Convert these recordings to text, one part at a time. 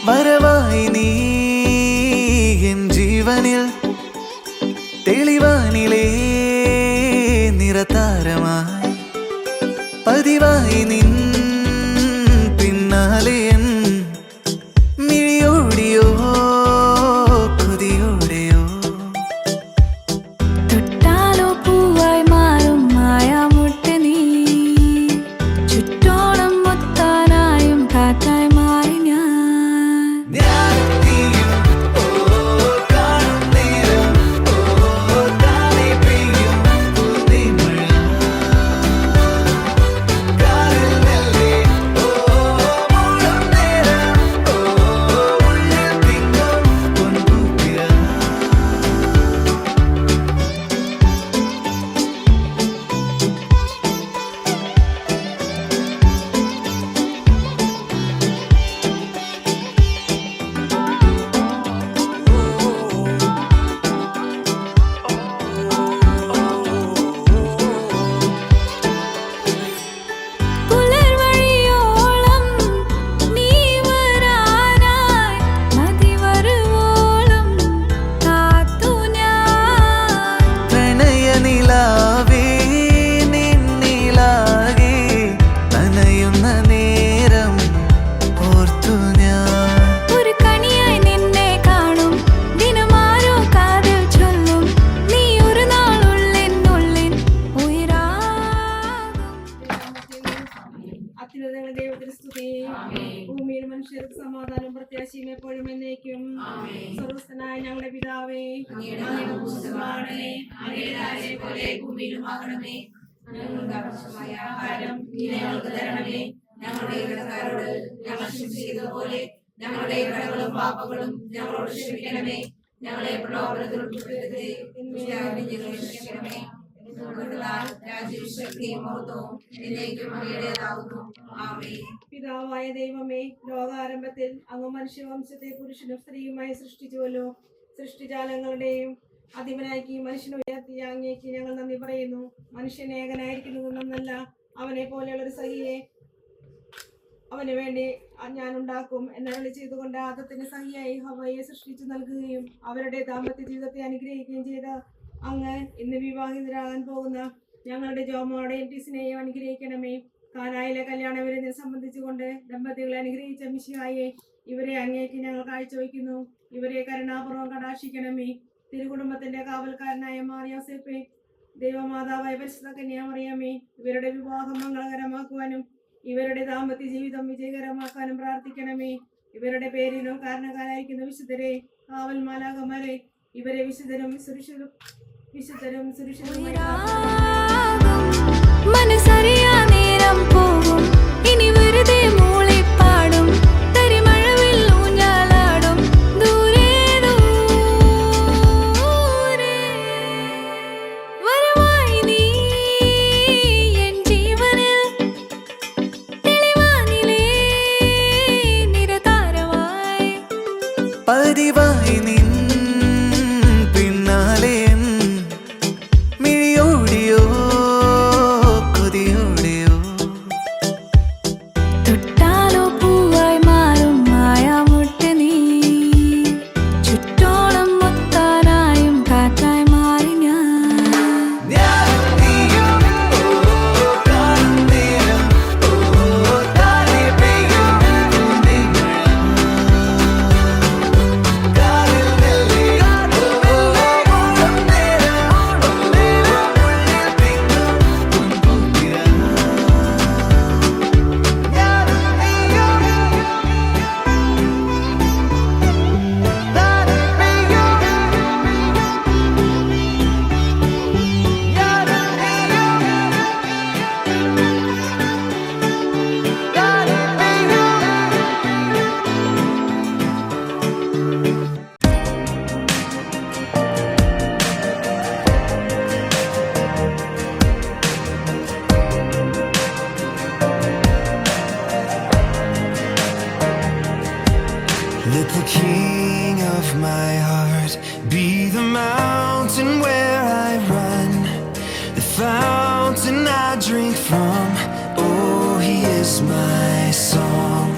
വരവായി നീ എൻ ജീവനിൽ തെളിവാനിലേ നിറതാരമായി പതിവായി നിൻ പിന്നാലെ എൻ മിഴിയോടിയോ കൊതിയോടെയോ തൊട്ടാലോ പൂവായി മാറും മായാമുട്ട് നീ ചുറ്റോളം മുത്താനായും കാറ്റായി മാറി ഭൂമിയിൽ മനുഷ്യർക്ക് സമാധാനം പ്രത്യാശയും എപ്പോഴും എന്നേക്കും. സർവ്വസ്ഥനായ ഞങ്ങളുടെ പിതാവേ, ഞങ്ങൾക്ക് ആവശ്യമായ ആഹാരം ഞങ്ങൾക്ക് തരണമേ. ഞങ്ങളുടെ കടക്കാരോട് ഞങ്ങൾ ക്ഷമിച്ചതുപോലെ ഞങ്ങളുടെ കടകളും പാപങ്ങളും ഞങ്ങളോട് ക്ഷമിക്കണമേ. ഞങ്ങളെ പ്രലോഭനത്തിൽ ഉൾപ്പെടുത്തരുതേ, രക്ഷിക്കണമേ. പിതാവായ ദൈവമേ, ലോകാരംഭത്തിൽ അങ്ങ് മനുഷ്യവംശത്തെ പുരുഷനും സ്ത്രീയുമായി സൃഷ്ടിച്ചുവല്ലോ. സൃഷ്ടിജാലങ്ങളുടെയും അധിപനാക്കി മനുഷ്യനെ ഉയർത്തിയ അങ്ങേക്ക് ഞങ്ങൾ നന്ദി പറയുന്നു. മനുഷ്യൻ ഏകനായിരിക്കുന്നത് നന്നല്ല, അവനെ പോലെയുള്ളൊരു സഹിയെ അവന് വേണ്ടി ഞാൻ ഉണ്ടാക്കും എന്നരുളി ചെയ്തുകൊണ്ട് ആദത്തിന് സഹിയായി ഹവ്വയെ സൃഷ്ടിച്ചു നൽകുകയും അവരുടെ ദാമ്പത്യ ജീവിതത്തെ അനുഗ്രഹിക്കുകയും ചെയ്ത അങ്ങ് ഇന്ന് വിവാഹിതരാകാൻ പോകുന്ന ഞങ്ങളുടെ ജോമോടെയും ടിസിനെയും അനുഗ്രഹിക്കണമേ. കാനായിലെ കല്യാണ വിരുന്നിനെ സംബന്ധിച്ചുകൊണ്ട് ദമ്പതികളെ അനുഗ്രഹിച്ച മിശിഹായെ ഇവരെ അങ്ങേക്ക് ഞങ്ങൾ കാഴ്ചവെക്കുന്നു. ഇവരെ കരുണാപൂർവ്വം കടാക്ഷിക്കണമേ. തിരുകുടുംബത്തിന്റെ കാവൽക്കാരനായ മാറിയോസേപ്പേ, ദൈവമാതാവായ പരിശുദ്ധ കന്യാമറിയാമേ, ഇവരുടെ വിവാഹം മംഗളകരമാക്കുവാനും ഇവരുടെ ദാമ്പത്യ ജീവിതം വിജയകരമാക്കാനും പ്രാർത്ഥിക്കണമേ. ഇവരുടെ പേരിലും കാരണക്കാരായിരിക്കുന്ന വിശുദ്ധരെ, കാവൽ മാലാഖമാരെ, ഇവരെ വിശുദ്ധരും സുരക്ഷിതരും മനസ്സറിയാ നേരം പോകും ഇനി വെറുതെ മൂളിപ്പാടും തരിമഴവിൽ ഊഞ്ഞാലാടും ദൂരെ ദൂരെ. വരവായി നീ എൻ ജീവനിൽ തെളിവാനിലേ നിറതാരമായി പതിവായി നിൻ പിന്നാലെ മിഴിയോടിയോ കൊതിയോടെയോ king of my heart be the mountain where I run, the fountain I drink from. Oh, he is my song.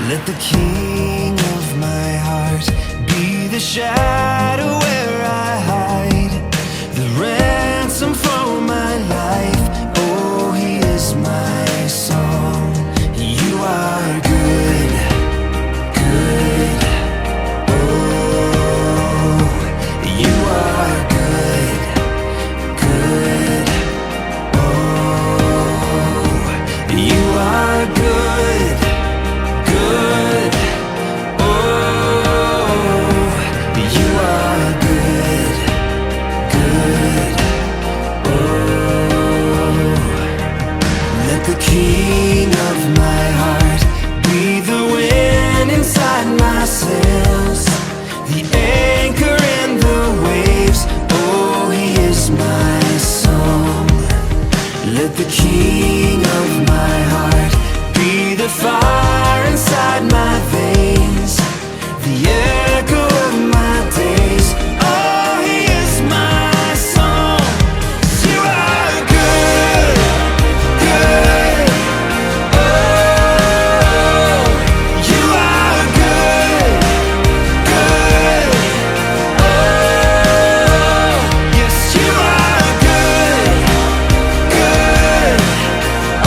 Let the king of my heart be the shadow where I hide, the ransom for my life. Oh, he is my song. You are good, good. Oh, you are good, good. Oh, you are good, good. Oh, you are good, good. Oh, let the king of my heart be the wind inside my sails, the anchor in the waves. Oh, he is my song. Let the king of my heart be the fire inside my veins, the echo of my days. Oh, he is my song. You are good, good. Oh, you are good, good. Oh, yes, you are good, good.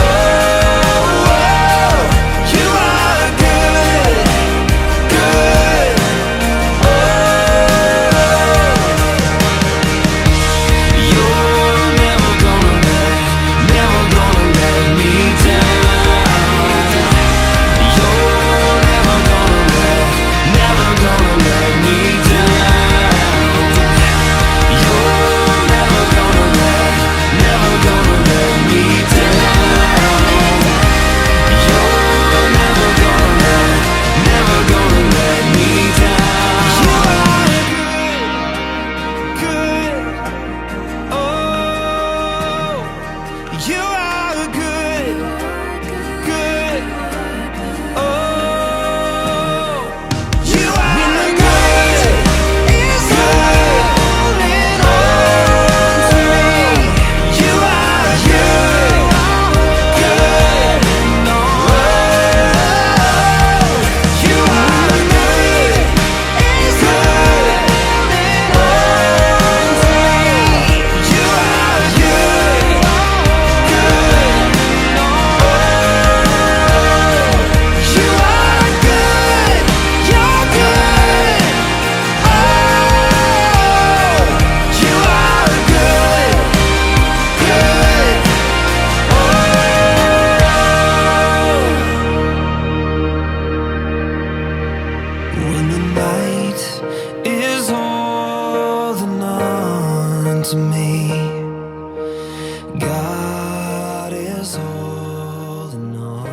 Oh, you are good, good. You're never gonna let me down. You're never gonna let me down. You're never gonna let me down. You're never gonna let me down. You are good, good. Oh, you are good, good. Oh, you are good, good. Holding on to me. You are good, good. No, you are good, good. Holding on to me. You are good, good. No, you are good, you're good. Oh, you are good, good. When the night is holding on to me, God is holding on.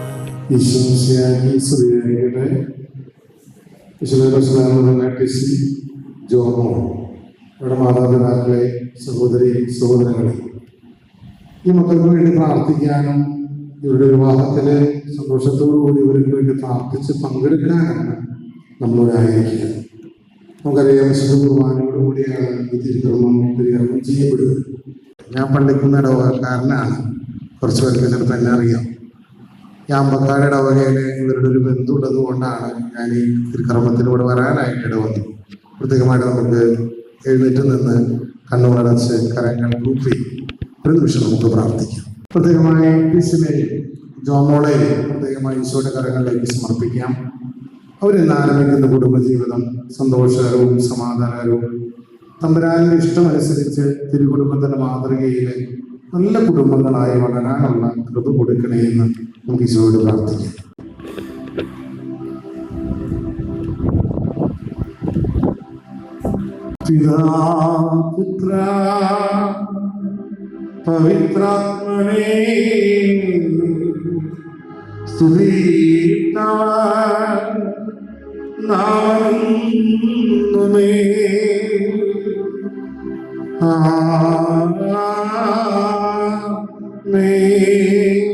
ഈശോമിശിഹായ്ക്ക് സ്തുതിയായിരിക്കട്ടെ. ഈശോയുടെ ടെസ്സി, ജോമോ, ഇവിടെ മാതാപിതാക്കളെ, സഹോദരി സഹോദരങ്ങളെ, ഈ മക്കൾക്ക് വേണ്ടി പ്രാർത്ഥിക്കാനും ഇവരുടെ വിവാഹത്തിലെ സന്തോഷത്തോടു കൂടി ഇവർക്ക് വേണ്ടി പ്രാർത്ഥിച്ച് പങ്കെടുക്കാനാണ് നമ്മളിവിടെ ആയിരിക്കുക. നമുക്കറിയാം, വിശുദ്ധ കുർബാനയോടുകൂടിയാണ് ഈ തിരുക്കർമ്മം തിരുകർമ്മം ചെയ്യപ്പെടുന്നത്. ഞാൻ പള്ളിക്കുന്ന ഇടവകക്കാരനാണ്. കുറച്ച് പേർക്ക് ചിലപ്പോൾ എന്നെ അറിയാം. ഈ അമ്പക്കാട് ഇടവകയിൽ ഇവരുടെ ഒരു ബന്ധുള്ളത് കൊണ്ടാണ് ഞാൻ ഈ തിരുക്കർമ്മത്തിലൂടെ വരാനായിട്ട് ഇടവന്നു. പ്രത്യേകമായിട്ട് നമുക്ക് എഴുന്നേറ്റ് നിന്ന് കണ്ണുകളടച്ച് കരങ്ങൾ കൂപ്പി ഒരു നിമിഷം നമുക്ക് പ്രാർത്ഥിക്കാം. പ്രത്യേകമായി പീസിനെയും ജോമോളെയും പ്രത്യേകമായി ഈശോയുടെ കരങ്ങളിലേക്ക് സമർപ്പിക്കാം. അവരിന്ന് ആരംഭിക്കുന്ന കുടുംബജീവിതം സന്തോഷകരവും സമാധാനകരവും തമ്പുരാന്റെ ഇഷ്ടമനുസരിച്ച് തിരുകുടുംബത്തിന്റെ മാതൃകയിലെ നല്ല കുടുംബങ്ങളായി വളരാനുള്ള കൃപ കൊടുക്കണേ എന്ന് നമുക്ക് ഈശോയോട് പ്രാർത്ഥിക്കാം. പിതാപുത്ര പവിത്രാത്മനേ നാമേ ആമേൻ.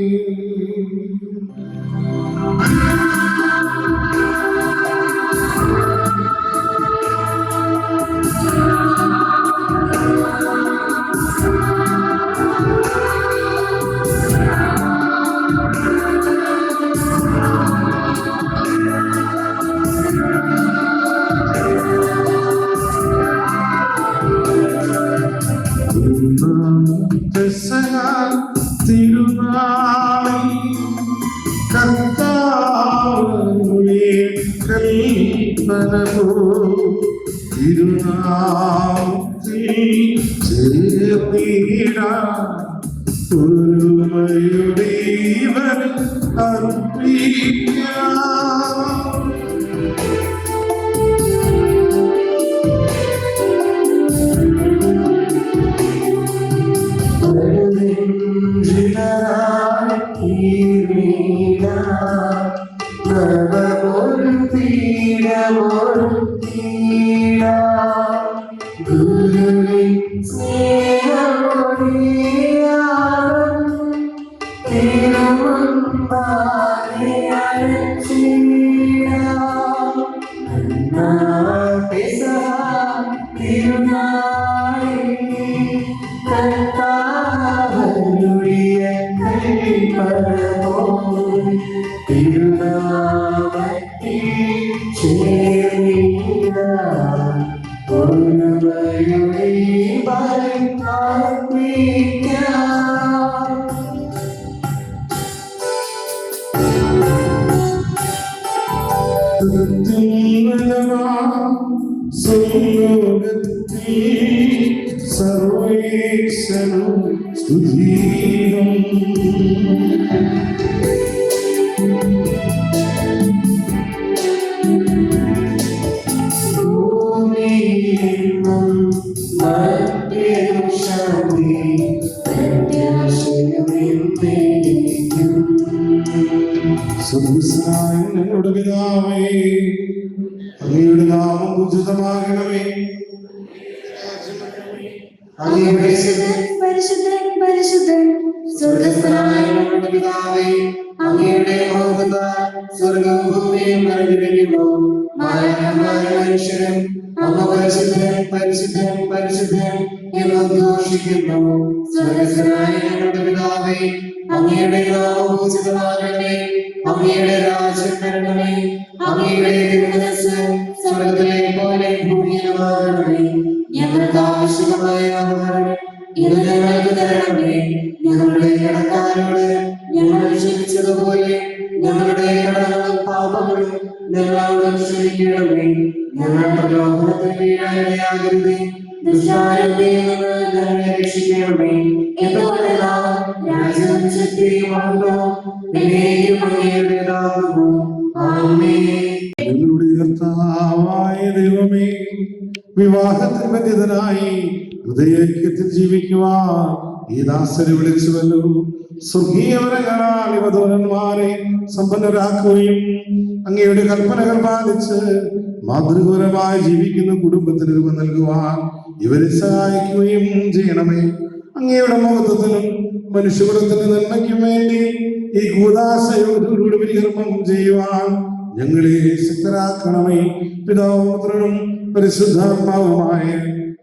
ഒരുമയുടെ ഇവൻ അർപ്പിക്കാം. സർവേശ്വരം സ്തുതിയും ഞങ്ങളുടെ പിതാവേ, അങ്ങയുടെ നാമം ഉചിതമാകണമേ. പരിശുദ്ധൻ പരിശുദ്ധൻ സ്വർഗ്ഗസ്ഥനായ ഞങ്ങളുടെ പിതാവേ, അങ്ങയുടെ മഹത്വത്താൽ സ്വർഗ്ഗവും ഭൂമിയും നിറഞ്ഞിരിക്കുന്നു. മാലാഖമാരായ മനുഷ്യരും അങ്ങ് പരിശുദ്ധൻ പരിശുദ്ധൻ പരിശുദ്ധൻ എന്ന് ഉദ്ഘോഷിക്കുന്നു. സ്വർഗ്ഗസ്ഥനായ ഞങ്ങളുടെ പിതാവേ, അങ്ങയുടെ നാമം ഉചിതമാകണമേ. അങ്ങയുടെ രാജ്യം വരണമേ. അങ്ങയുടെ തിരുമനസ്സ് സ്വർഗ്ഗത്തിലെ പോലെ ഭൂമിയിലുമാകണമേ. ഞങ്ങൾക്ക് ആവശ്യമായ ആഹാരം ഇത് ഞങ്ങൾക്ക് തരണമേ. ഞങ്ങളുടെ കടക്കാരോട് ഞങ്ങൾ ക്ഷമിച്ചതുപോലെ ഞങ്ങളുടെ കടങ്ങളും പാപങ്ങളും ഞങ്ങളോട് ക്ഷമിക്കണമേ. ഞങ്ങൾ പ്രലോഭനത്തിൽ വീഴാനിടയാകരുതേ. ദുഷ്ടാരൂപിയിൽ നിന്ന് ഞങ്ങളെ രക്ഷിക്കണമേ. എന്തുകൊണ്ടെന്നാൽ രാജ്യവും ശക്തിയും മഹത്വവും എന്നേക്കും അങ്ങയുടേതാകുന്നു. ആമേൻ. ഞങ്ങളുടെ കർത്താവായ ദൈവമേ, വിവാഹത്തിൽ ബന്ധിതനായി ഹൃദയൈക്യത്തിൽ ജീവിക്കുവാൻ ഈ ദാസരെ വിളിച്ചുവല്ലോ. സ്വർഗീയവരങ്ങളാൽ യുവതോരന്മാരെ സമ്പന്നരാക്കുകയും അങ്ങയുടെ കൽപ്പനകൾ പാലിച്ച് മാതൃകപരമായി ജീവിക്കുന്ന കുടുംബത്തിന് രൂപം നൽകുവാൻ ഇവരെ സഹായിക്കുകയും ചെയ്യണമേ. അങ്ങയുടെ മഹത്വത്തിനും മനുഷ്യകുലത്തിന്റെ നന്മയ്ക്കും വേണ്ടി ഈ കൂദാശയോടുകൂടി പരികർമ്മം ചെയ്യുവാൻ ഞങ്ങളെ ശക്തരാക്കണമേ. പിതാവും പുത്രനും പരിശുദ്ധാത്മാവുമായ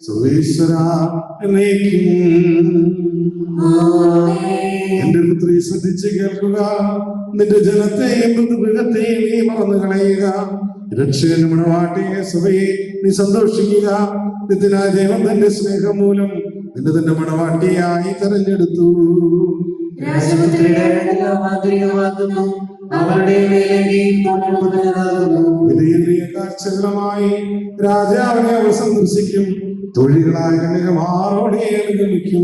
സർവേശ്വര എന്നേക്കും. എന്റെ പുത്രി ശ്രദ്ധിച്ച് കേൾക്കുക. നിന്റെ ജനത്തെയും മൃഗത്തെയും നീ മറന്നു കളയുക. രക്ഷകന്റെ മണവാട്ടിയെ സഭയെ നീ സന്തോഷിക്കുക. നിത്യനായ ദൈവം തന്റെ സ്നേഹം മൂലം നിന്നെ തന്റെ മണവാട്ടിയായി തെരഞ്ഞെടുത്തു. വിലയേറിയ കാഴ്ചകളുമായി രാജാവിനെ അവർ സന്ദർശിക്കും. തൊഴിലുകളായ കന്യകമാരോടെ അനുഗമിക്കും.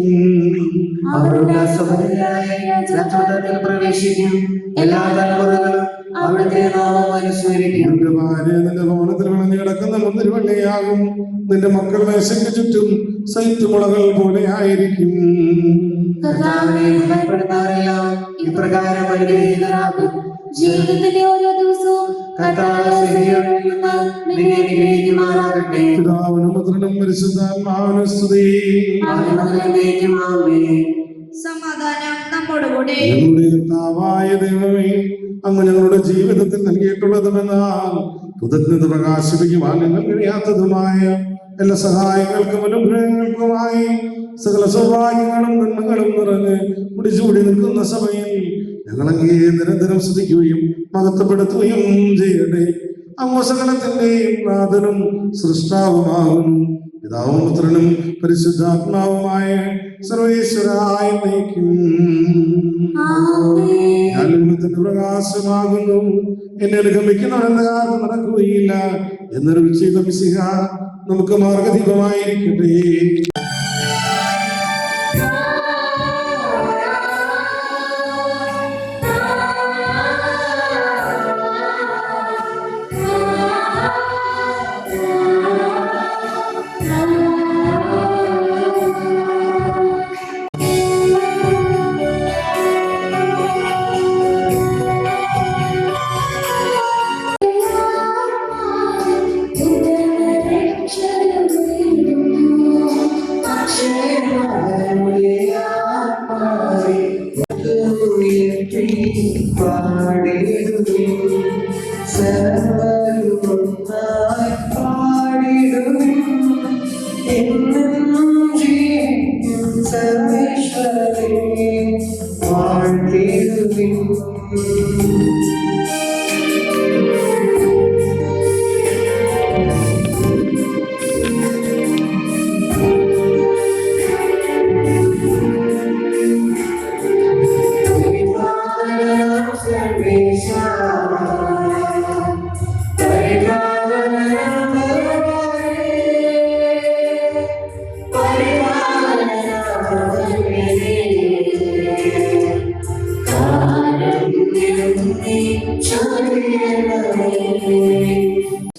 പ്രവേശിക്കും. എല്ലാ തലമുറകളും അവിടുത്തെ നാമം അനുസ്മരിക്കും. നിന്റെ ഭാര്യ നിന്റെ ഭവനത്തിൽ വിളഞ്ഞു കിടക്കുന്ന മുന്തിരിവള്ളിയാകും. നിന്റെ മക്കൾ മേശയ്ക്ക് ചുറ്റും സൈത്തുമുളകൾ പോലെ ആയിരിക്കും. കർത്താവിനെ ഭയപ്പെടുന്നവരെല്ലാം ഇപ്രകാരം അനുഗ്രഹീതരാകും. ജീവിതത്തിന്റെ ഓരോ ദിവസവും പിതാവിനും പുത്രനും പരിശുദ്ധാത്മാവിനും സ്തുതി. സമാധാനം നമ്മോടുകൂടെ. ഞങ്ങളുടെ കർത്താവായ ദൈവമേ, അങ്ങ് ഞങ്ങളുടെ ജീവിതത്തിൽ നൽകിയിട്ടുള്ളതുമെന്നാൽ കൃതജ്ഞത പ്രകാശിപ്പിക്കുവാൻ നിങ്ങൾ കഴിയാത്തതുമായ എല്ലാ സഹായങ്ങൾക്കും അനുഗ്രഹങ്ങൾക്കുമായി സകല സൗഭാഗ്യങ്ങളും നന്മകളും നിറഞ്ഞ് മുടിച്ചൂടി നിൽക്കുന്ന സഭയിൽ ഞങ്ങളങ്ങേ നിരന്തരം സ്തുതിക്കുകയും മഹത്വപ്പെടുത്തുകയും ചെയ്യട്ടെ. അങ്ങ് സകലത്തിന്റെയും നാഥനും സൃഷ്ടാവുമാകുന്നു. പിതാവും പുത്രനും പരിശുദ്ധാത്മാവുമായ സർവേശ്വരായ നയിക്കും. ഞാൻ ലോകത്തിന്റെ പ്രകാശമാകുന്നു. എന്നെ അനുഗമിക്കുന്നവരെന്ന കാലത്ത് നടക്കുകയില്ല, എന്നൊരു ചെയ്ത മിശിഹ നമുക്ക് മാർഗദീപമായിരിക്കട്ടെ.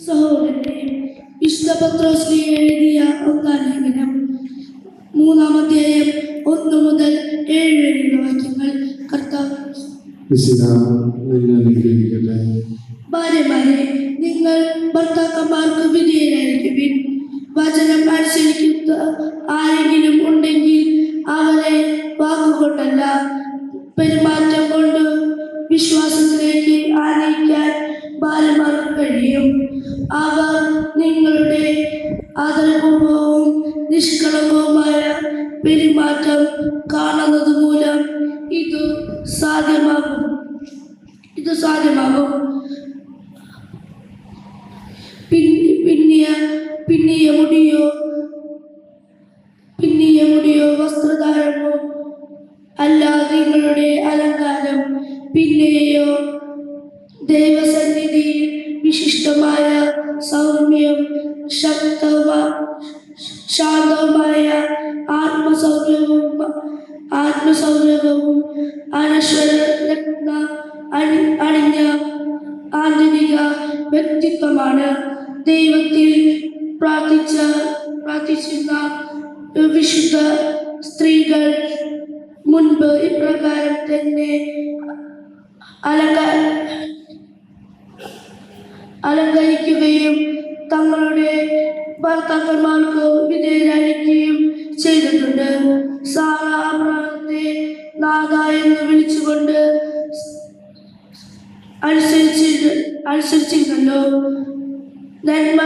സഹോദരനെ, വിശുദ്ധ പത്രോസ് എഴുതിയ ഒന്നാം ലേഖനം 3-ാം അധ്യായം 1 മുതൽ 7 വരെയുള്ള വാക്യങ്ങൾ കർത്താവ്. ഭാര്യമാരെ, നിങ്ങൾ ഭർത്താക്കന്മാർക്ക് വിധേയരായിരിക്കുവിൻ. വചനം അനുസരിക്കുന്ന ആരെങ്കിലും ഉണ്ടെങ്കിൽ അവരെ വാക്കുകൊണ്ടല്ല, പെരുമാറ്റം കൊണ്ട് വിശ്വാസത്തിലേക്ക് ആനയിക്കാൻ ഭാര്യമാർക്ക് കഴിയും. അവർ നിങ്ങളുടെ ആദരപൂർവവും നിഷ്കളങ്കവുമായ പെരുമാറ്റം കാണുന്നത് മൂലം ഇത് സാധ്യമാകും. പിന്നിയ മുടിയോ വസ്ത്രധാരണമോ അല്ല നിങ്ങളുടെ അലങ്കാരം, പിന്നെയോ ദൈവസന്നിധിയിൽ വിശിഷ്ടമായ സൗമ്യം, ശാന്തവുമായ ആത്മസൗരഭവും അനശ്വര രത്ന അണിഞ്ഞ ആന്തരിക വ്യക്തിത്വമാണ്. ദൈവത്തിൽ പ്രാർത്ഥിച്ചിരുന്ന വിശുദ്ധ സ്ത്രീകൾ മുൻപ് ഇപ്രകാരം തന്നെ അലങ്കരിക്കുകയും തങ്ങളുടെ ഭർത്താക്കന്മാർക്ക് വിധേയരായിരിക്കുകയും ചെയ്തിട്ടുണ്ട്. സാറ അബ്രഹാത്തെ നാഥ എന്ന് വിളിച്ചുകൊണ്ട് അനുസരിച്ചിരുന്നല്ലോ. നന്മ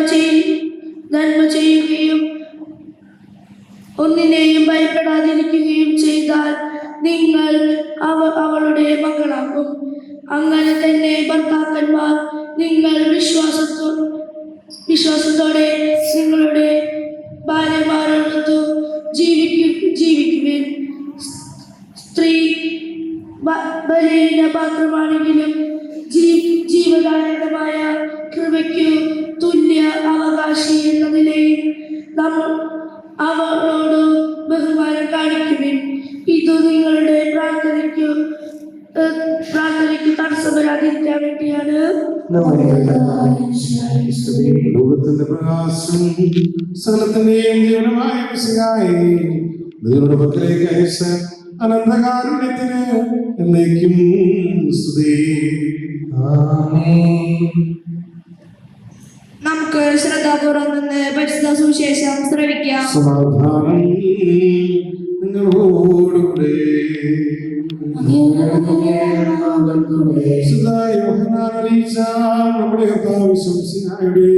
ചെയ്യുകയും ഒന്നിനെയും ഭയപ്പെടാതിരിക്കുകയും ചെയ്താൽ നിങ്ങൾ അവളുടെ മക്കളാക്കും. അങ്ങനെ തന്നെ ഭർത്താക്കന്മാർ, നിങ്ങൾ വിശ്വാസത്തോടെ നിങ്ങളുടെ ഭാര്യമാരോടൊത്ത് ജീവിക്കുവിൻ. സ്ത്രീ ബലഹീന പാത്രമാണെങ്കിലും ജീവദായകമായ കൃപയ്ക്കു തുല്യ അവകാശി എന്ന നിലയിൽ അവളോട് ബഹുമാനം കാണിക്കുവിൻ. ഇത് നിങ്ങളുടെ പ്രാർത്ഥനയ്ക്ക് തടസ്സം വരാതിരിക്കാൻ വേണ്ടിയാണ്. ലോകത്തിന്റെ പ്രകാശം സകലത്തിന്റെയും ജീവനമായ മിശിഹായേ, നിങ്ങളുടെ പക്കലേക്ക് അയച്ച അനന്തകാരുണ്യത്തിന് എന്നേക്കും സ്തുതി. നമുക്ക് ശ്രദ്ധാപൂർവം നിന്ന് പരിശുദ്ധ സുവിശേഷം ശ്രവിക്കാം. സമാധാനം നിങ്ങളോടുകൂടെ. നമ്മുടെ കർത്താവ് ശംസിനായുടെ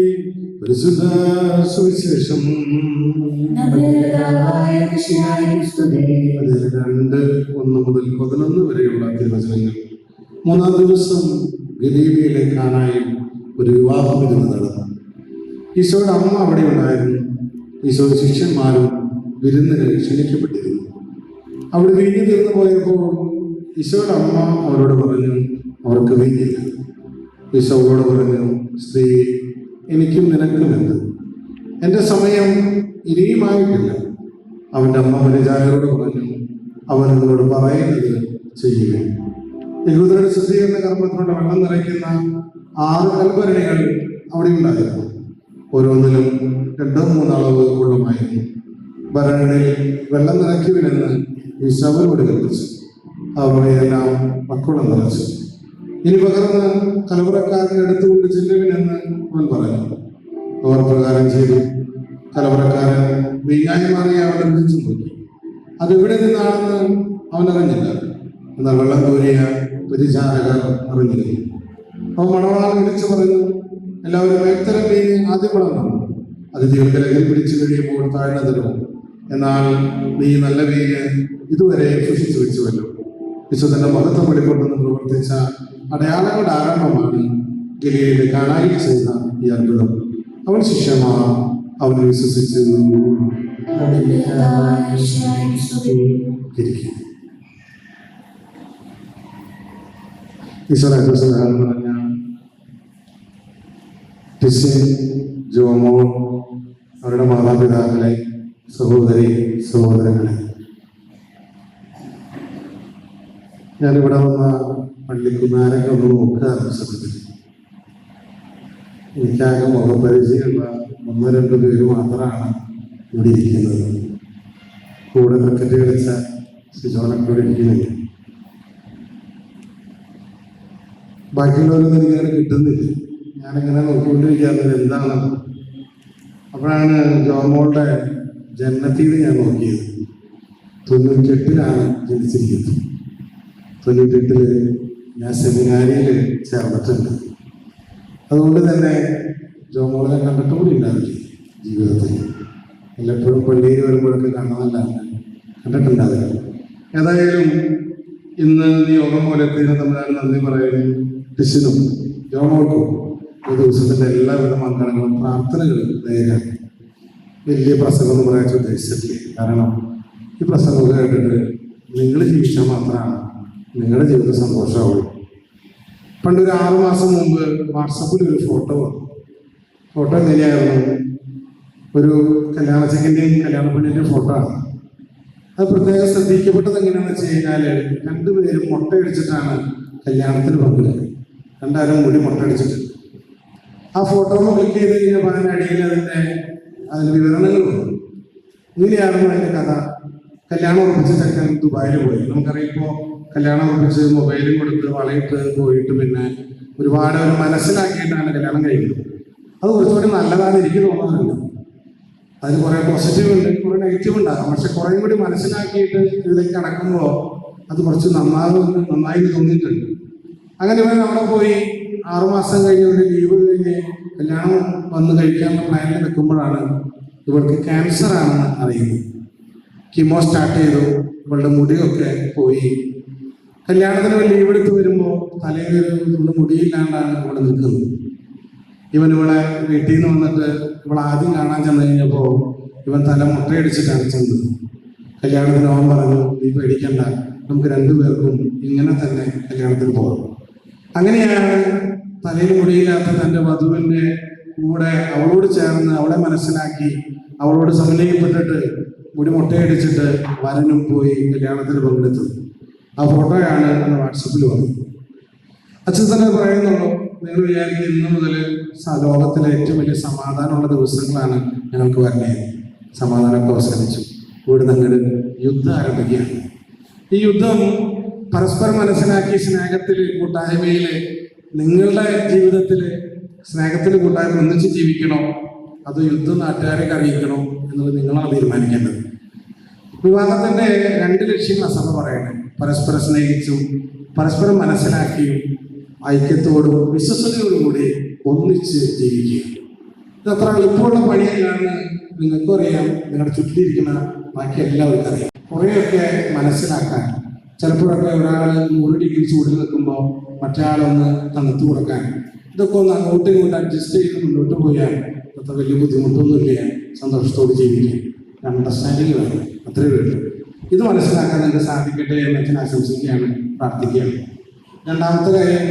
പരിശുദ്ധ സുവിശേഷം 2:1 മുതൽ 11 വരെയുള്ള തിരുവചനങ്ങൾ. 3-ാം ദിവസം ഗലീലയിലെ കാനായിൽ ഒരു വിവാഹവിരുന്ന് നടന്നു. ഈശോയുടെ അമ്മ അവിടെ ഉണ്ടായിരുന്നു. ഈശോയുടെ ശിഷ്യന്മാരും വിരുന്നിന് ക്ഷണിക്കപ്പെട്ടിരുന്നു. അവിടെ വീഞ്ഞു തീർന്നു പോയപ്പോൾ ഈശോയുടെ അമ്മ അവരോട് പറഞ്ഞു, അവർക്ക് വീഞ്ഞില്ല. ഈശോ അവരോട് പറഞ്ഞു, സ്ത്രീ, എനിക്കും നിനക്കും എന്ത്? എൻ്റെ സമയം ഇനിയുമായിട്ടില്ല. അവൻ്റെ അമ്മ പരിചാരകരോട് പറഞ്ഞു, അവൻ നിങ്ങളോട് പറയുന്നത് ചെയ്യുക. യഹൂദരുടെ ശുദ്ധീകരണ കർമ്മത്തിലൂടെ വെള്ളം നിറയ്ക്കുന്ന 6 കൽഭരണികൾ അവിടെ ഉണ്ടായിരുന്നു. ഓരോന്നിലും 2-3 അളവ് കൊള്ളുമായിരുന്നു. ഭരണിയിൽ വെള്ളം നിറയ്ക്കുവിനെന്ന് ഈശോയോട് കൽപ്പിച്ചു. അവയെല്ലാം മക്കളും നിറച്ചു. ഇനി പകർന്ന് കലവറക്കാരനെ എടുത്തുകൊണ്ട് ചെല്ലുവിനെന്ന് അവൻ പറഞ്ഞു. അവർ പ്രകാരം ചെയ്തു. കലവറക്കാരൻ വീഞ്ഞായി മാറി അവനെ വിളിച്ചു നോക്കി. അതെവിടെ നിന്നാണെന്ന് അവൻ അറിഞ്ഞില്ല. എന്നാൽ വെള്ളം കോരിയ പരിചാരകർ അറിഞ്ഞിരുന്നു. അവൻ മണവാളൻ വിളിച്ചു പറഞ്ഞു, എല്ലാവരും മേൽത്തരം വീഞ്ഞ് ആദ്യം വളർന്നു. അത് ദീർഘലകിൽ പിടിച്ചു കഴിയുമ്പോൾ താഴ്ന്ന തരുമോ? എന്നാൽ നീ നല്ല വീഞ്ഞ് ഇതുവരെ സൂക്ഷിച്ചു വെച്ചുവല്ലോ. വിശുദ്ധന്റെ മഹത്വം വെളിക്കൊണ്ടെന്ന് പ്രവർത്തിച്ച അടയാളങ്ങളുടെ ആരംഭമാണ് ഗലീലയിലെ കാനായിൽ ചെയ്ത ഈ അത്ഭുതം. അവൻ ശിഷ്യന്മാർ അവനെ വിശ്വസിച്ചു. ഈശ്വരൻ പറഞ്ഞ ടിസിൻ, ജോമോൾ, അവരുടെ മാതാപിതാക്കളെ, സഹോദരി സഹോദരങ്ങളെ, ഞാനിവിടെ വന്ന പള്ളിക്കുന്നാരൊക്കെ ഒന്ന് നോക്കാറുണ്ട്. ശ്രദ്ധിച്ചു എനിക്കാകെ മുഖപരിചയമുള്ള 1-2 പേര് മാത്രമാണ് ഇവിടെ ഇരിക്കുന്നത്. കൂടെ ക്രിക്കറ്റ് കളിച്ച സിജോനൊക്കെ ഇവിടെ ഇരിക്കുന്നില്ല. ബാക്കിയുള്ളവരൊന്നും എനിക്കങ്ങനെ കിട്ടുന്നില്ല. ഞാനിങ്ങനെ നോക്കിക്കൊണ്ടിരിക്കുന്നത് എന്താണ്. അപ്പോഴാണ് ജോമോളുടെ ജന്മത്തീയതി ഞാൻ നോക്കിയത്. 98-ലാണ് ജനിച്ചിരിക്കുന്നത്. 98-ൽ ഞാൻ സെമിനാരിയിൽ ചേർന്നിട്ടുണ്ട്. അതുകൊണ്ട് തന്നെ ജോമോളെ കണ്ടിട്ട് കൂടി ഉണ്ടാവില്ല ജീവിതത്തിൽ. എല്ലായ്പ്പോഴും പള്ളിയിൽ വരുമ്പോഴൊക്കെ കാണുന്നതല്ല, കണ്ടിട്ടുണ്ടാവില്ല. ഏതായാലും ഇന്ന് ഈ യോഗം മൂലത്തിന് തമ്മിലാണ് നന്ദി പറയുന്നു. ടിസിനും ജോമോൾക്കും ഈ ദിവസത്തിൻ്റെ എല്ലാവിധ മംഗളങ്ങളും പ്രാർത്ഥനകളും നേരാണ്. വലിയ പ്രസംഗം എന്ന് പറയാൻ ഉദ്ദേശിച്ചിട്ടില്ല. കാരണം ഈ പ്രസംഗം കേട്ടിട്ട് നിങ്ങൾ ജീവിച്ചാൽ മാത്രമാണ് നിങ്ങളുടെ ജീവിതം സന്തോഷമാവുള്ളൂ. പണ്ട് ഒരു 6 മാസം മുമ്പ് വാട്സപ്പിൽ ഒരു ഫോട്ടോ വന്നു. ഫോട്ടോ എങ്ങനെയായിരുന്നു? ഒരു കല്യാണ ചെക്കൻ്റെയും കല്യാണ പെണ്ണിൻ്റെയും ഫോട്ടോ ആണ്. അത് പ്രത്യേകം ശ്രദ്ധിക്കപ്പെട്ടത് എങ്ങനെയാണെന്ന് വെച്ച് കഴിഞ്ഞാൽ 2 പേരും മുട്ടയടിച്ചിട്ടാണ് കല്യാണത്തിന് പങ്കെടുക്കുന്നത്. 2 മുടി മുട്ടയടിച്ചിട്ടുണ്ട്. ആ ഫോട്ടോ ക്ലിക്ക് ചെയ്ത് കഴിഞ്ഞപ്പോൾ അതിനടിയിൽ അതിന് വിവരണങ്ങൾ വന്നു. ഇങ്ങനെയായിരുന്നു അതിൻ്റെ കഥ. കല്യാണം ഉറപ്പിച്ച ചെക്കൻ ദുബായിൽ പോയി. നമുക്കറിയാം, ഇപ്പോൾ കല്യാണം ഉറപ്പിച്ച് മൊബൈലും കൊടുത്ത് വളയിട്ട് പോയിട്ട് പിന്നെ ഒരുപാട് അവർ മനസ്സിലാക്കിയിട്ടാണ് കല്യാണം കഴിക്കുന്നത്. അത് കുറച്ചുകൂടി നല്ലതാണ് എനിക്ക് തോന്നാറുണ്ട്. അതിന് കുറേ പോസിറ്റീവ് ഉണ്ട്, കുറേ നെഗറ്റീവ് ഉണ്ടാകും. പക്ഷെ കുറേ കൂടി മനസ്സിലാക്കിയിട്ട് ഇതിലേക്ക് കടക്കുമ്പോൾ അത് കുറച്ച് നന്നായി തോന്നിയിട്ടുണ്ട്. അങ്ങനെ ഇവർ അവിടെ പോയി 6 മാസം കഴിഞ്ഞ് ഒരു ലീവ് കഴിഞ്ഞ് കല്യാണം വന്ന് കഴിക്കാനുള്ള പ്ലാനിൽ വെക്കുമ്പോഴാണ് ഇവർക്ക് ക്യാൻസർ ആണെന്ന് അറിയുന്നത്. കീമോ സ്റ്റാർട്ട് ചെയ്തു. ഇവളുടെ മുടിയൊക്കെ പോയി. കല്യാണത്തിന് ലീവ് എടുത്ത് വരുമ്പോൾ തലയിൽ ഒരു മുടിയില്ലാണ്ടാണ് ഇവിടെ നിൽക്കുന്നത്. ഇവളെ വീട്ടിൽ നിന്ന് വന്നിട്ട് ആദ്യം കാണാൻ ചെന്ന് കഴിഞ്ഞപ്പോൾ ഇവൻ തല മുട്ടയടിച്ചിട്ടാണ് ചെന്നത്. കല്യാണത്തിന് അവൻ പറഞ്ഞു, നീ പേടിക്കണ്ട, നമുക്ക് 2 പേർക്കും ഇങ്ങനെ തന്നെ കല്യാണത്തിന് പോകാം. അങ്ങനെയാണ് തലയിൽ മുടിയില്ലാത്ത തൻ്റെ വധുവിൻ്റെ കൂടെ അവളോട് ചേർന്ന് അവളെ മനസ്സിലാക്കി അവളോട് സമന്വയിപ്പെട്ടിട്ട് മുടി മുട്ടയടിച്ചിട്ട് വരനും പോയി കല്യാണത്തിന് പങ്കെടുത്തത്. ആ ഫോട്ടോയാണ് അന്ന് വാട്സപ്പിൽ വന്നത്. അച്ഛൻ തന്നെ പറയുന്നുള്ളൂ, നിങ്ങൾ വിചാരിക്കും ഇന്ന് മുതൽ ലോകത്തിലെ ഏറ്റവും വലിയ സമാധാനമുള്ള ദിവസങ്ങളാണ് ഞങ്ങൾക്ക് വരുന്നത്. സമാധാനമൊക്കെ അവസാനിച്ചു. ഇവിടെ നിങ്ങൾ യുദ്ധം ആരംഭിക്കുകയാണ്. ഈ യുദ്ധം പരസ്പരം മനസ്സിലാക്കി സ്നേഹത്തിൽ കൂട്ടായ്മയിൽ നിങ്ങളുടെ ജീവിതത്തിൽ സ്നേഹത്തിൽ കൂട്ടായ്മ ഒന്നിച്ച് ജീവിക്കണോ അതോ യുദ്ധം നാട്ടുകാരെ അറിയിക്കണോ എന്നുള്ളത് നിങ്ങളാണ് തീരുമാനിക്കേണ്ടത്. വിവാഹത്തിന്റെ 2 ലക്ഷ്യങ്ങളാണ് സഭ പറയണേ. പരസ്പരം സ്നേഹിച്ചും പരസ്പരം മനസ്സിലാക്കിയും ഐക്യത്തോടും വിശ്വസതയോടും കൂടി ഒന്നിച്ച് ജീവിക്കുക. ഇതത്ര എളുപ്പമുള്ള പണിയല്ലാന്ന് നിങ്ങൾക്കും അറിയാം, നിങ്ങളുടെ ചുറ്റിലിരിക്കുന്ന ബാക്കി എല്ലാവർക്കും അറിയാം. കുറേയൊക്കെ മനസ്സിലാക്കാൻ, ചിലപ്പോഴൊക്കെ ഒരാൾ 100 ഡിഗ്രി ചൂടിൽ നിൽക്കുമ്പോൾ മറ്റൊരാളൊന്ന് തണുത്ത് കൊടുക്കാൻ, ഇതൊക്കെ ഒന്ന് അങ്ങോട്ടും ഇങ്ങോട്ടും അഡ്ജസ്റ്റ് ചെയ്ത് മുന്നോട്ട് പോയാൽ അത്ര വലിയ ബുദ്ധിമുട്ടൊന്നുമില്ല. സന്തോഷത്തോട് ജീവിക്കുക, അണ്ടർസ്റ്റാൻഡിങ് വേണം, അത്രയേ വേണ്ടു. ഇത് മനസ്സിലാക്കാൻ നിങ്ങൾക്ക് സാധിക്കട്ടെ എന്ന് അച്ഛൻ ആശംസിക്കുകയാണ്, പ്രാർത്ഥിക്കുകയാണ്. രണ്ടാമത്തെ കാര്യം,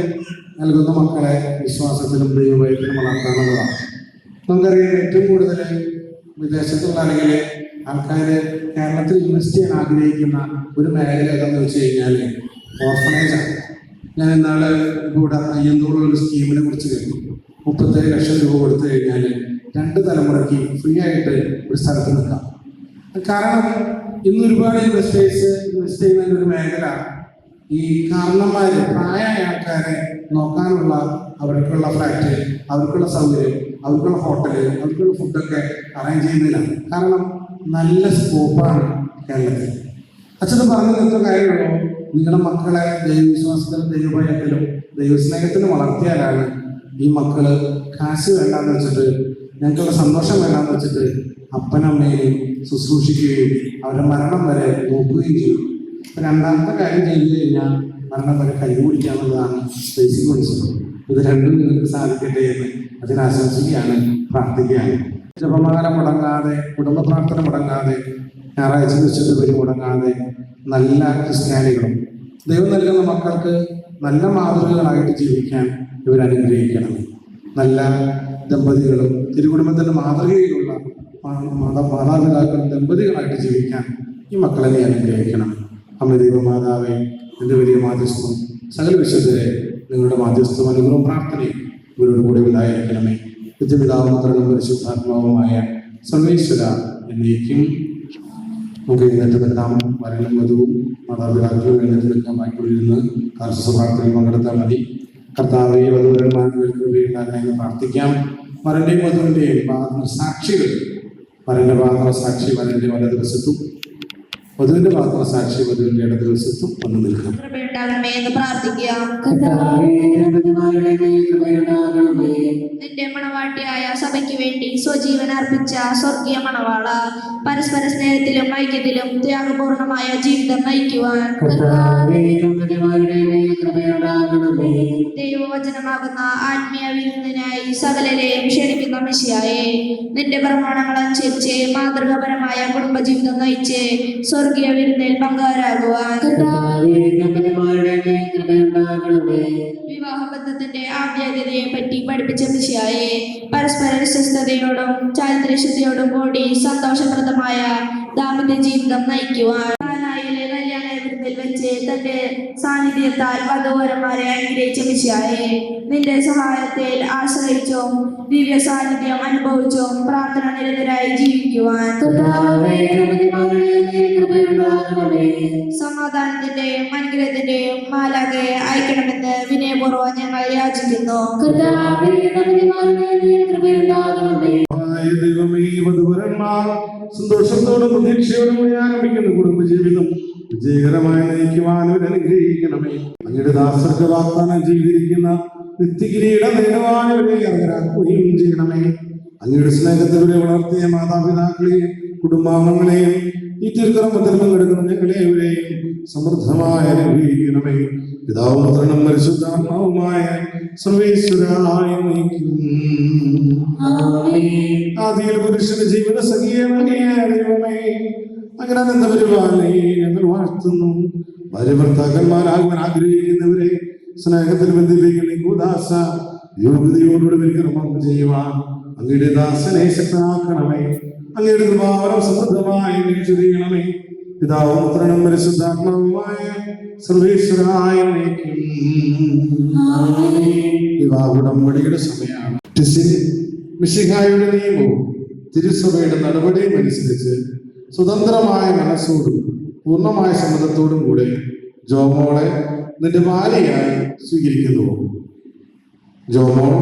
നൽകുന്ന മക്കളെ വിശ്വാസത്തിലും ദൈവഭയത്തിലും വളർത്താനുള്ളതാണ്. നമുക്കറിയാം ഏറ്റവും കൂടുതൽ വിദേശത്തുള്ള അല്ലെങ്കിൽ ആൾക്കാർ കേരളത്തിൽ ഇൻവെസ്റ്റ് ചെയ്യാൻ ആഗ്രഹിക്കുന്ന ഒരു മേഖല ഏതാണെന്ന് വെച്ച് കഴിഞ്ഞാൽ ഓർഫനേജാണ്. ഞാൻ ഇന്നാൾ ഇവിടെ അയ്യന്തോളം ഒരു സ്കീമിനെ കുറിച്ച് കേട്ടു. 37 ലക്ഷം രൂപ കൊടുത്തു കഴിഞ്ഞാൽ 2 തലമുറയ്ക്ക് ഫ്രീ ആയിട്ട് ഒരു സ്ഥലത്ത് നിൽക്കാം. കാരണം ഇന്ന് ഒരുപാട് ഇൻവെസ്റ്റേഴ്സ് ഇൻവെസ്റ്റ് ചെയ്യുന്ന ഒരു മേഖല ഈ കാരണന്മാർ പ്രായമായ ആൾക്കാരെ നോക്കാനുള്ള അവർക്കുള്ള ഫ്ലാറ്റ്, അവർക്കുള്ള സൗകര്യം, അവർക്കുള്ള ഹോട്ടല്, അവർക്കുള്ള ഫുഡൊക്കെ അറേഞ്ച് ചെയ്യുന്നതിലാണ്. കാരണം നല്ല സ്കോപ്പാണ് കേരളത്തിൽ. അച്ഛൻ പറഞ്ഞു നിർത്തുന്ന കാര്യമുള്ളൂ, നിങ്ങളുടെ മക്കളെ ദൈവവിശ്വാസത്തിലും ദൈവഭയത്തിലും ദൈവസ്നേഹത്തിലും വളർത്തിയാലാണ് ഈ മക്കള് കാശ് വേണ്ടാന്ന് വെച്ചിട്ട്, ഞങ്ങൾക്കുള്ള സന്തോഷം വേണ്ടാന്ന് വെച്ചിട്ട് അപ്പനമ്മയെയും ശുശ്രൂഷിക്കുകയും അവരുടെ മരണം വരെ നോക്കുകയും ചെയ്യും. രണ്ടാമത്തെ കാര്യം ചെയ്തു കഴിഞ്ഞാൽ മരണം വരെ കൈപിടിക്കുക എന്നുള്ളതാണ് ബേസിക് പ്രിൻസിപ്പിൾ. ഇത് രണ്ടും നിങ്ങൾക്ക് സാധിക്കട്ടെ എന്ന് അതിനാശംസിക്കുകയാണ്, പ്രാർത്ഥിക്കുകയാണ്. ജപമാല മുടങ്ങാതെ, കുടുംബ പ്രാർത്ഥന മുടങ്ങാതെ, ഞായറാഴ്ച നിശ്ചിത ബലി മുടങ്ങാതെ നല്ല ക്രിസ്ത്യാനികളും ദൈവം നൽകുന്ന മക്കൾക്ക് നല്ല മാതൃകകളായിട്ട് ജീവിക്കാൻ ഇവരനുഗ്രഹിക്കണം. നല്ല ദമ്പതികളും തിരുകുടുംബത്തിൻ്റെ മാതൃകയിലുള്ള മാതാപിതാക്കളും ദമ്പതികളായിട്ട് ജീവിക്കാൻ ഈ മക്കളെ നീ അനുഗ്രഹിക്കണം. അമ്മ ദൈവമാതാവേ, എൻ്റെ വലിയ മാധ്യസ്ഥം സകല വിശുദ്ധരെ നിങ്ങളുടെ മാധ്യസ്ഥവും അനുഗ്രഹവും പ്രാർത്ഥനയും ഇവരോട് കൂടെ ഉണ്ടായിരിക്കണമേ. പിതാവും പുത്രനും പരിശുദ്ധാത്മാവുമായ സർവേശ്വര എന്നേക്കും. നമുക്ക് എഴുന്നേറ്റ് നിൽക്കാം. വരനും വധുവും മാതാപിതാക്കളും എഴുന്നേറ്റ് നിൽക്കാൻ ബാക്കിയുള്ളിരുന്ന് കാർഷിക പ്രാർത്ഥനയിൽ പങ്കെടുത്താൽ മതി. കർത്താവെ വധുവരന്മാരുടെ പ്രാർത്ഥിക്കാം. വരന്റെയും വധുവിൻ്റെയും സാക്ഷികൾ, വരന്റെ പാത്ര സാക്ഷി വരന്റെ വലത് വശത്തും വധുവിന്റെ പാത്ര സാക്ഷി വധുവിന്റെ ഇടത് വശത്തും വന്നു നിൽക്കാം. കൃപയുണ്ടാകണമേ എന്ന് പ്രാർത്ഥിക്കാം. നിന്റെ മണവാട്ടിയായ സഭയ്ക്ക് വേണ്ടി സ്വജീവൻ അർപ്പിച്ച സ്വർഗീയ മണവാള, പരസ്പര സ്നേഹത്തിലും ഐക്യത്തിലും ത്യാഗപൂർണമായ ജീവിതം നയിക്കുവാൻ ദൈവവചനമാകുന്ന ആത്മീയ വിരുന്നിനായി സകലരെയും ക്ഷണിക്കുന്ന മിശിഹായേ, നിന്റെ പ്രമാണങ്ങൾ അനുസരിച്ച് മാതൃകാപരമായ കുടുംബജീവിതം നയിച്ച് സ്വർഗീയ വിരുന്നിൽ പങ്കാരാകുവാൻ വിവാഹബന്ധത്തിന്റെ ആദ്യഗതിയെ പറ്റി പഠിപ്പിച്ച മിശിഹായേ, പരസ്പര വിശ്വസ്തയോടും ചാരിത്രശുദ്ധിയോടും കൂടി സന്തോഷപ്രദമായ ദാമ്പത്യ ജീവിതം നയിക്കുവാൻ കല്യാണ വിരുന്നിൽ വെച്ച് തന്റെ സാന്നിധ്യത്താൽ വധൂവരന്മാരെ അനുഗ്രഹിച്ച മിശിഹായേ, നിന്റെ സഹായത്തിൽ ആശ്രയിച്ചും ദിവ്യ സാന്നിധ്യം അനുഭവിച്ചും പ്രാർത്ഥന നിരതരായി ജീവിക്കുവാൻ സമാധാനത്തിന്റെയും അനുഗ്രഹത്തിന്റെയും മാലാഖയെ അയക്കണമെന്ന് വിനയപൂർവ്വം ഞങ്ങൾ യാചിക്കുന്നു. ദൈവമേ, വധുവരന്മാർ സന്തോഷത്തോടും പ്രതീക്ഷയോടും കൂടി ആരംഭിക്കുന്ന കുടുംബജീവിതം വിജയകരമായി നയിക്കുവാൻ അനുഗ്രഹിക്കണമേ. അങ്ങയുടെ ദാസർക്ക് വാഗ്ദാനം ചെയ്തിരിക്കുന്ന നിത്യകിരീടം നേടുവാനവരെ അർഹരാക്കുകയും ചെയ്യണമേ. അങ്ങയുടെ സ്നേഹത്തിലൂടെ വളർത്തിയ മാതാപിതാക്കളെയും കുടുംബാംഗങ്ങളെയും ഈ തിരുക്കർമ്മത്തിൽ പങ്കെടുക്കുന്ന ഞങ്ങളെവരെയും സമൃദ്ധമായി അനുഗ്രഹിക്കണമേ. പിതാവും പുത്രനും പരിശുദ്ധാത്മാവുമായ സർവേശ്വരായ ആദിയിൽ പുരുഷന്റെ ജീവിത സഖിയേ അങ്ങനെ അനന്തപരിപാലനെ ഞങ്ങൾ വാഴ്ത്തുന്നു. ഭാര്യ ഭർത്താക്കന്മാരാകുവാൻ ആഗ്രഹിക്കുന്നവരെ സ്നേഹത്തിൽ ബന്ധിപ്പിക്കുന്ന കൂദാസ യോഗ്യതയോടുകൂടി വിക്രമം ചെയ്യുവാൻ അങ്ങയുടെ ദാസനെ ശക്തനാക്കണമേ. അങ്ങയുടെ കൃപാവരം സമൃദ്ധമായി ചെയ്യണമേ. പിതാവും പുത്രനും പരിശുദ്ധാത്മാവുമായ സർവേശ്വരായ വിവാഹുടമ്പടിയുടെ സമയമാണ്. മിശിഹായുടെ നിയമവും തിരുസഭയുടെ നടപടിയും അനുസരിച്ച് സ്വതന്ത്രമായ മനസ്സോടും പൂർണ്ണമായ സമ്മതത്തോടും കൂടെ ജോമോളെ നിന്റെ ഭാര്യയായി സ്വീകരിക്കുന്നു. ജോമോൾ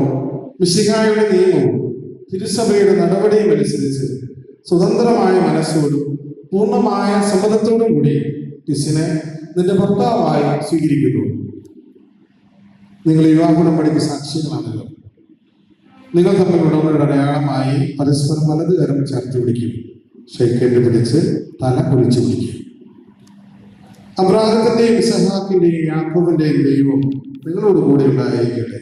മിശിഹായുടെ നിയമവും തിരുസഭയുടെ നടപടിയും അനുസരിച്ച് സ്വതന്ത്രമായ മനസ്സോടും പൂർണ്ണമായ സമ്മതത്തോടും കൂടി ടിസിനെ നിന്റെ ഭർത്താവായി സ്വീകരിക്കുന്നു. നിങ്ങൾ വിവാഹുടമ്പടിക്ക് സാക്ഷികളാണല്ലോ. നിങ്ങൾ തമ്മിൽ ഉടമ്പടിയുടെ അടയാളമായി പരസ്പരം വലത് കരം ചേർത്ത് പിടിക്കും. ഷെയ്ക്കേറ്റ് പിടിച്ച് തല കുളിച്ചു പിടിക്കും. അബ്രാഹത്തിന്റെയും ഇസഹാക്കിന്റെയും യാക്കോബിന്റെയും ദൈവം നിങ്ങളോട് കൂടെ ഉണ്ടായിരിക്കട്ടെ.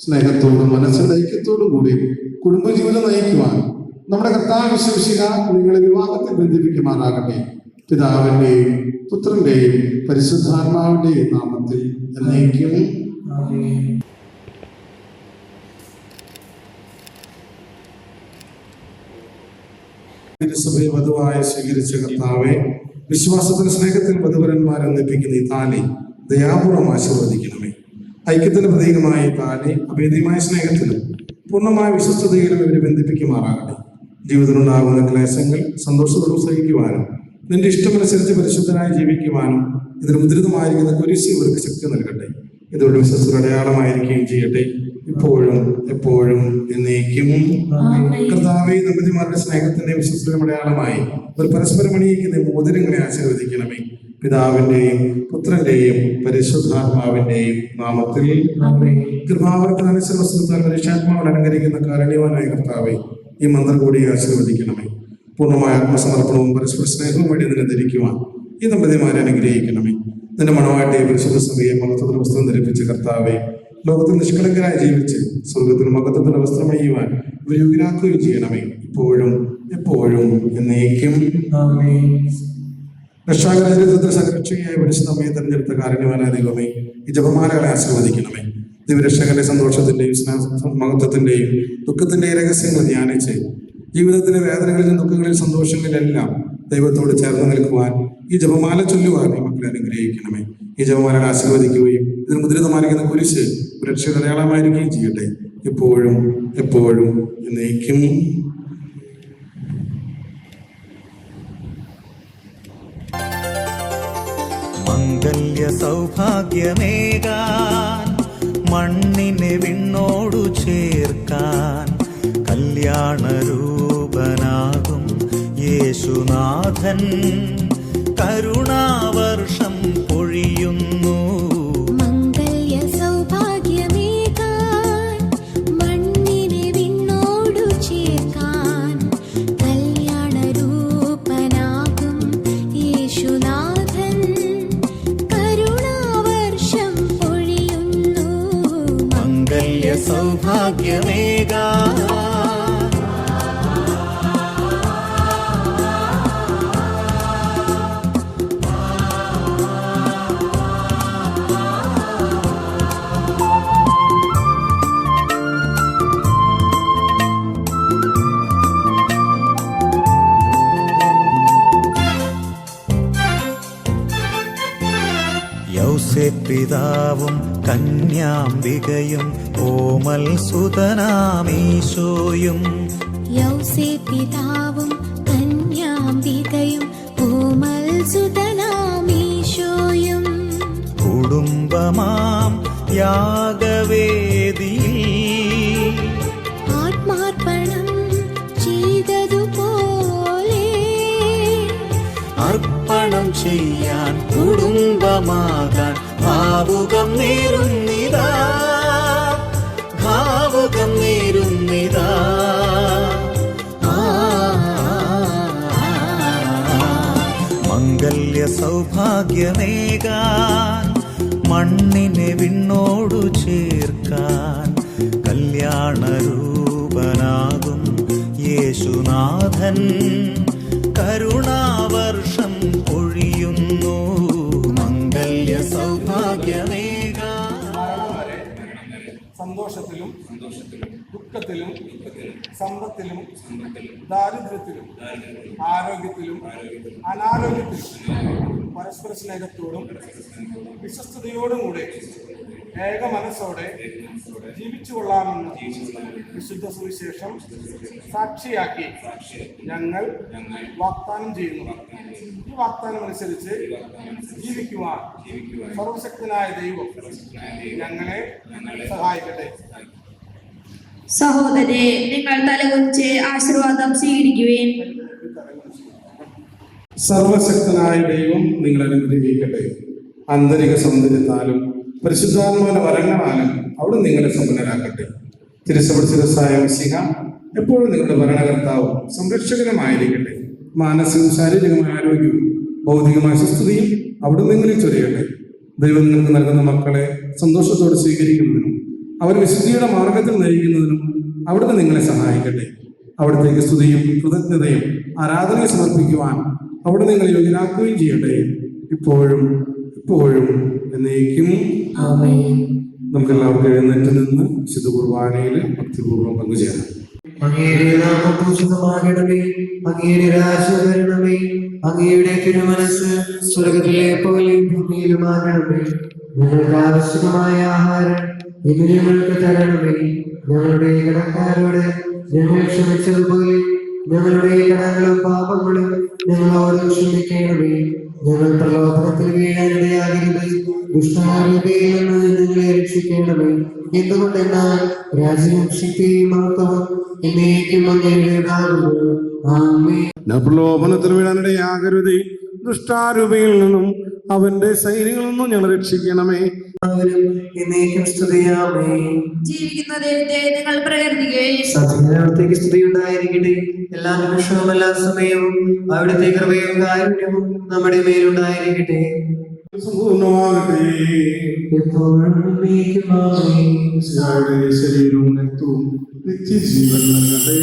സ്നേഹത്തോടും മനസ്സിന്റെ ഐക്യത്തോടും കൂടി കുടുംബജീവിതം നയിക്കുവാൻ നമ്മുടെ കർത്താവ് വിശ്വസിക നിങ്ങളെ വിവാഹത്തിൽ ബന്ധിപ്പിക്കുമാറാകട്ടെ. പിതാവിന്റെയും പുത്രന്റെയും പരിശുദ്ധാത്മാവിന്റെയും നാമത്തിൽ എന്നേക്കും. തിരുസഭയെ വധുവായി സ്വീകരിച്ച കർത്താവെ, വിശ്വാസത്തിന് സ്നേഹത്തിൽ വധുവരന്മാരെ ഒന്നിപ്പിക്കുന്ന ഈ താലി ദയാപൂർവം ആശീർവദിക്കണമേ. ഐക്യത്തിന്റെ പ്രതീകമായ ഈ താലി അഭേദ്യമായ സ്നേഹത്തിലും പൂർണ്ണമായ വിശ്വസ്തതയിലും ഇവരെ ബന്ധിപ്പിക്കുമാറാകട്ടെ. ജീവിതത്തിലുണ്ടാകുന്ന ക്ലേശങ്ങൾ സന്തോഷത്തോടും സഹിക്കുവാനും നിന്റെ ഇഷ്ടമനുസരിച്ച് പരിശുദ്ധനായി ജീവിക്കുവാനും ഇതിന് മുദ്രിതമായിരിക്കുന്ന കുരിശ് ഇവർക്ക് ശക്തി നൽകട്ടെ. ഇതോടെ വിശ്വസ്തരുടെ അടയാളമായിരിക്കുകയും ചെയ്യട്ടെ, ഇപ്പോഴും എപ്പോഴും എന്നേക്കും. കർത്താവേ, ദമ്പതിമാരുടെ സ്നേഹത്തിന്റെ വിശ്വസ്തയുടെ അടയാളമായി ഒരു പരസ്പരം അണിയിക്കുന്ന മോതിരങ്ങളെ ആശീർവദിക്കണമേ. പിതാവിന്റെയും പുത്രന്റെയും പരിശുദ്ധാത്മാവിന്റെയും നാമത്തിൽ. കൃപാവർത്തനാനുസൃതത്താൽ പരിശുദ്ധാത്മാവിനെ അലങ്കരിക്കുന്ന കാരുണ്യവാനായ കർത്താവേ, ഈ മന്ത്രം കൂടി ആശീർവദിക്കണമേ. പൂർണ്ണമായ ആത്മസമർപ്പണവും പരസ്പര സ്നേഹവും വഴി നിന്നെ ധരിക്കുവാൻ ഈ ദമ്പതിമാരെ അനുഗ്രഹിക്കണമേ. നിന്റെ മണവാട്ടിയെ പരിശുദ്ധ സഭയെ മഹത്വത്തിന് വസ്ത്രം ധരിപ്പിച്ച കർത്താവെ, ലോകത്തിൽ നിഷ്കളങ്കരായി ജീവിച്ച് സ്വർഗത്തിന് മഹത്വത്തിന്റെ വസ്ത്രം അണിയുവാൻ ഇവർ യോഗ്യരാക്കുകയും ചെയ്യണമേ, ഇപ്പോഴും എപ്പോഴും എന്നേക്കും. രക്ഷാകരചരിത്രത്തിൽ സംരക്ഷകയായ പരിശുദ്ധ അമ്മയെ തെരഞ്ഞെടുത്ത കാരുണ്യവാനായ ദൈവമേ, ഈ ജപമാലകളെ ആശീർവദിക്കണമേ. ദിവരക്ഷകന്റെ സന്തോഷത്തിന്റെയും മഹത്വത്തിന്റെയും ദുഃഖത്തിന്റെയും രഹസ്യങ്ങൾ ധ്യാനിച്ച് ജീവിതത്തിലെ വേദനകളിലും ദുഃഖങ്ങളിലും സന്തോഷങ്ങളിലെല്ലാം ദൈവത്തോട് ചേർന്ന് നിൽക്കുവാൻ ഈ ജപമാല ചൊല്ലുവാൻ ഈ മക്കളെ അനുഗ്രഹിക്കണമേ. ഈ ജപമാലകൾ ആശീർവദിക്കുകയും ഇതിന് മുദ്രിതമായിരിക്കുന്ന കുരിശ് രക്ഷയുടെ അടയാളമായിരിക്കുകയും ചെയ്യട്ടെ, ഇപ്പോഴും എപ്പോഴും എന്നേക്കും. മംഗല്യ സൗഭാഗ്യമേകാൻ മണ്ണിനെ വിണ്ണോടു ചേർക്കാൻ കല്യാണരൂപനാകും യേശുനാഥൻ കരുണാവർഷം പൊഴിയുന്നു. മംഗല്യ സൗഭാഗ്യമേകാൻ മണ്ണിനെ വിണ്ണോടു ചേർക്കാൻ കല്യാണരൂപനാകും യേശുനാഥൻ കരുണാവർഷം പൊഴിയുന്നു. മംഗല്യ സൗഭാഗ്യമേകാൻ പിതാവും കന്യാംബികയും ഓമൽ സുതനാമീശോയും. പിതാവും കന്യാംബികയും ഓമൽ സുതനാമീശോയും. കുടുംബമാം യാഗവേദിയിൽ ആത്മാർപ്പണം ചെയ്തതുപോലെ അർപ്പണം ചെയ്യാൻ കുടുംബമാകാൻ ഭാവുകം നേരുന്നിതാ, ഭാവുകം നേരുന്നിതാ. മംഗല്യ സൗഭാഗ്യമേകാൻ മണ്ണിനെ വിണ്ണോടു ചേർക്കാൻ കല്യാണരൂപനാകും യേശുനാഥൻ കരുണാവർഷം പൊഴിയുന്നു. മംഗല്യ സൗഭാഗ്യമേകാൻ. സന്തോഷത്തിലും ദുഃഖത്തിലും സമ്പത്തിലും ദാരിദ്ര്യത്തിലും ആരോഗ്യത്തിലും അനാരോഗ്യത്തിലും പരസ്പര സ്നേഹത്തോടും വിശ്വസ്തയോടും കൂടെ ഏക മനസ്സോടെ ജീവിച്ചു കൊള്ളാമെന്ന് വിശുദ്ധ സുവിശേഷം സാക്ഷിയാക്കി ഞങ്ങൾ വാഗ്ദാനം ചെയ്യുന്നു. ഈ വാഗ്ദാനം അനുസരിച്ച് ജീവിക്കുവാൻ സർവശക്തനായ ദൈവം ഞങ്ങളെ സഹായിക്കട്ടെ. സഹോദരരെ, നിങ്ങൾ തലകുനിച്ച് ആശീർവാദം സ്വീകരിക്കുവേൻ. സർവശക്തനായ ദൈവം നിങ്ങളെ അനുഗ്രഹിക്കട്ടെ. ആന്തരിക സൗന്ദര്യത്താലും പരിശുദ്ധാത്മാവിന്റെ വരങ്ങളാലും അവിടെ നിങ്ങളെ സമ്പന്നരാക്കട്ടെ. തിരുസഭ ശിരസ്സായ മിശിഹ എപ്പോഴും നിങ്ങളുടെ ഭരണകർത്താവും സംരക്ഷകനുമായിരിക്കട്ടെ. മാനസികവും ശാരീരികമായ ആരോഗ്യവും ഭൗതികമായ സുസ്ഥിതിയും അവിടെ നിങ്ങളിൽ ചൊരിയട്ടെ. ദൈവം നിങ്ങൾക്ക് നൽകുന്ന മക്കളെ സന്തോഷത്തോടെ സ്വീകരിക്കുന്നതിനും അവർ വിശുദ്ധിയുടെ മാർഗത്തിൽ നയിക്കുന്നതിനും അവിടുന്ന് നിങ്ങളെ സഹായിക്കട്ടെ. അവിടത്തേക്ക് സ്തുതിയും കൃതജ്ഞതയും ആരാധനയും സമർപ്പിക്കുവാൻ അവിടെ നിങ്ങളെ യോഗ്യരാക്കുകയും ചെയ്യട്ടെ, ഇപ്പോഴും എപ്പോഴും എന്നേക്കും. നമുക്ക് എല്ലാവർക്കും എഴുന്നേറ്റ് നിന്ന് വിശുദ്ധ കുർബാനയിൽ ഭക്തിപൂർവ്വം പങ്കുചേരാം. അങ്ങയുടെ നാമം പൂജിതമാകണമേ. അങ്ങയുടെ രാജ്യം വരണമേ. അങ്ങയുടെ തിരുമനസ് സ്വർഗത്തിലെ പോലെ ഭൂമിയിലുമാകണമേ. ഞങ്ങൾക്ക് ആവശ്യമായ ആഹാരം ഇന്ന് ഞങ്ങൾക്ക് തരണമേ. ഞങ്ങളുടെ കടക്കാരോട് ഞങ്ങൾ ക്ഷമിച്ചതുപോലെ ഞങ്ങളുടെ കടങ്ങളും പാപങ്ങളും ഞങ്ങളോട് ക്ഷമിക്കണമേ. ഞങ്ങൾ പ്രലോഭനത്തിൽ വീഴാനിടയാകരുത്. ദുഷ്ടാരൂപയിൽ നിന്ന് ഞങ്ങളെ രക്ഷിക്കണമേ. എന്തുകൊണ്ടെന്നാൽ രാജ്യവും ശക്തിയും മഹത്വവും എന്നേക്കും അങ്ങയുടേതാകുന്നു. ആമേൻ. പ്രലോഭനത്തിൽ വീഴാനിടയാകരുതേ. ദുഷ്ടാരൂപയിൽ നിന്നും അവന്റെ സൈന്യങ്ങളിൽ നിന്നും ഞങ്ങൾ രക്ഷിക്കണമേ. എന്നേക്കും സ്തുതിയാമേ. ജീവിക്കുന്ന ദൈവത്തെ നിങ്ങൾ പ്രകീർത്തിക്കുകയും സത്യത്തിലേക്ക് സ്തുതി ഉണ്ടായിരിക്കട്ടെ. എല്ലാ നിമിഷവും എല്ലാ സമയവും അവിടുത്തെ കൃപയും കാരുണ്യവും നമ്മുടെ മേലുണ്ടായിരിക്കട്ടെ. സമ്പൂർണ്ണമാകട്ടെ. എപ്പോഴും എന്നേക്കും ആമേൻ. ശരീരവും രക്തവും നിത്യജീവൻ നൽകട്ടെ.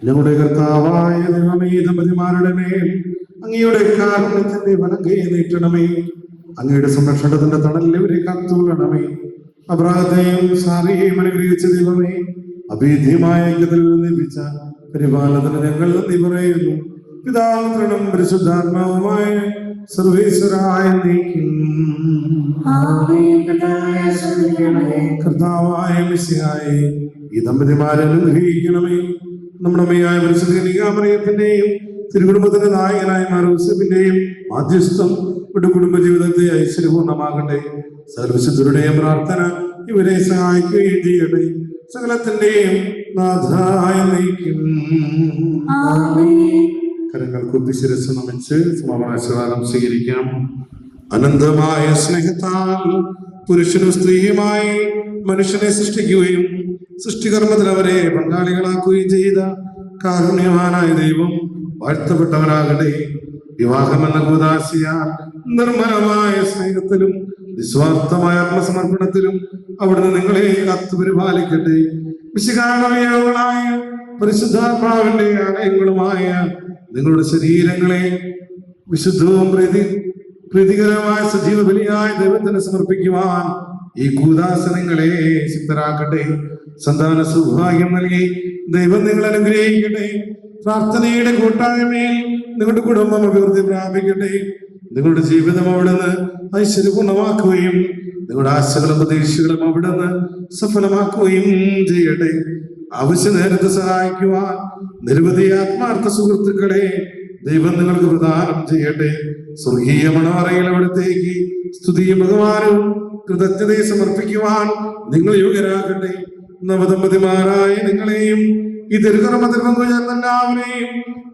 ഞങ്ങളുടെ കർത്താവായ ദൈവമേ, ദമ്പതിമാരുടെ മേൽ അങ്ങയുടെ കാരുണ്യത്തിന്റെ വലങ്കയെ നീട്ടണമേ. അങ്ങയുടെ സംരക്ഷണത്തിന്റെ തണലിൽ ഇവരെ കാത്തുകൊള്ളണമേ. അബ്രാഹത്തെയും സാറിയെയും അനുഗ്രഹിച്ച ദൈവമേ, അഭേദ്യമായ ഐക്യത്തിൽ ലഭിച്ച പരിപാലനത്തിന് ഞങ്ങൾ നന്ദി പറയുന്നു. പിതാവും പരിശുദ്ധാത്മാവുമായ സർവേശ്വരായ കർത്താവായ മിശിഹായെ ഈ ദമ്പതിമാരെ അനുഗ്രഹിക്കണമേ. നമ്മുടെ അമ്മയായ പരിശുദ്ധ കന്യകാമറിയത്തിന്റെയും തിരുകുടുംബത്തിന്റെ നായകനായ മാർയൂസഫിന്റെയും മാധ്യസ്ഥം കുടുംബ ജീവിതത്തെ ഐശ്വര്യപൂർണ്ണമാകട്ടെ. സർവശുദ്ധരുടെയും പ്രാർത്ഥന ഇവരെ സഹായിക്കുകയും ചെയ്യട്ടെ. സകലത്തിന്റെയും നാഥായ നയിക്കും. കരങ്ങൾ കുത്തി ശിരസ് നമിച്ച് സമാപനാശീർവാദം സ്വീകരിക്കാം. അനന്തമായ സ്നേഹത്താൽ പുരുഷനും സ്ത്രീയുമായി മനുഷ്യനെ സൃഷ്ടിക്കുകയും സൃഷ്ടികർമ്മത്തിൽ അവരെ പങ്കാളികളാക്കുകയും ചെയ്ത കാരുണ്യവാനായ ദൈവം വാഴ്ത്തപ്പെട്ടവനാകട്ടെ. വിവാഹമെന്ന കൂദാശയാൽ നിർമ്മലമായ സ്നേഹത്തിലും നിസ്വാർത്ഥമായ ആത്മസമർപ്പണത്തിലും അവിടുന്ന് നിങ്ങളെ കാത്തു പരിപാലിക്കട്ടെ. വിശുദ്ധാത്മാവായ പരിശുദ്ധാത്മാവിന്റെ ആലയങ്ങളുമായ നിങ്ങളുടെ ശരീരങ്ങളെ വിശുദ്ധവും പ്രീതികരമായ സജീവ ബലിയായ ദൈവത്തിന് സമർപ്പിക്കുവാൻ ഈ കൂദാസനങ്ങളെ സിദ്ധരാക്കട്ടെ. സന്താന സൗഭാഗ്യം നൽകി ദൈവം നിങ്ങൾ അനുഗ്രഹിക്കട്ടെ. പ്രാർത്ഥനയുടെ കൂട്ടായ്മയിൽ നിങ്ങളുടെ കുടുംബം അഭിവൃദ്ധി പ്രാപിക്കട്ടെ. നിങ്ങളുടെ ജീവിതം അവിടുന്ന് ഐശ്വര്യപൂർണ്ണമാക്കുകയും നിങ്ങളുടെ ആശകളും പ്രതീക്ഷകളും അവിടുന്ന് സഫലമാക്കുകയും ചെയ്യട്ടെ. ആവശ്യ നേരത്തെ സഹായിക്കുവാൻ നിരവധി ആത്മാർത്ഥ സുഹൃത്തുക്കളെ ദൈവം നിങ്ങൾക്ക് പ്രദാനം ചെയ്യട്ടെ. സ്വർഗീയ മണവറയിൽ അവിടത്തേക്ക് സ്തുതിയും ബഹുമാനവും കൃതജ്ഞതയെ സമർപ്പിക്കുവാൻ നിങ്ങൾ യോഗ്യരാകട്ടെ. നവദമ്പതിമാരായ നിങ്ങളെയും ഈ തിരുകർമ്മത്തിൽ പങ്കുചേർന്ന എല്ലാവരെയും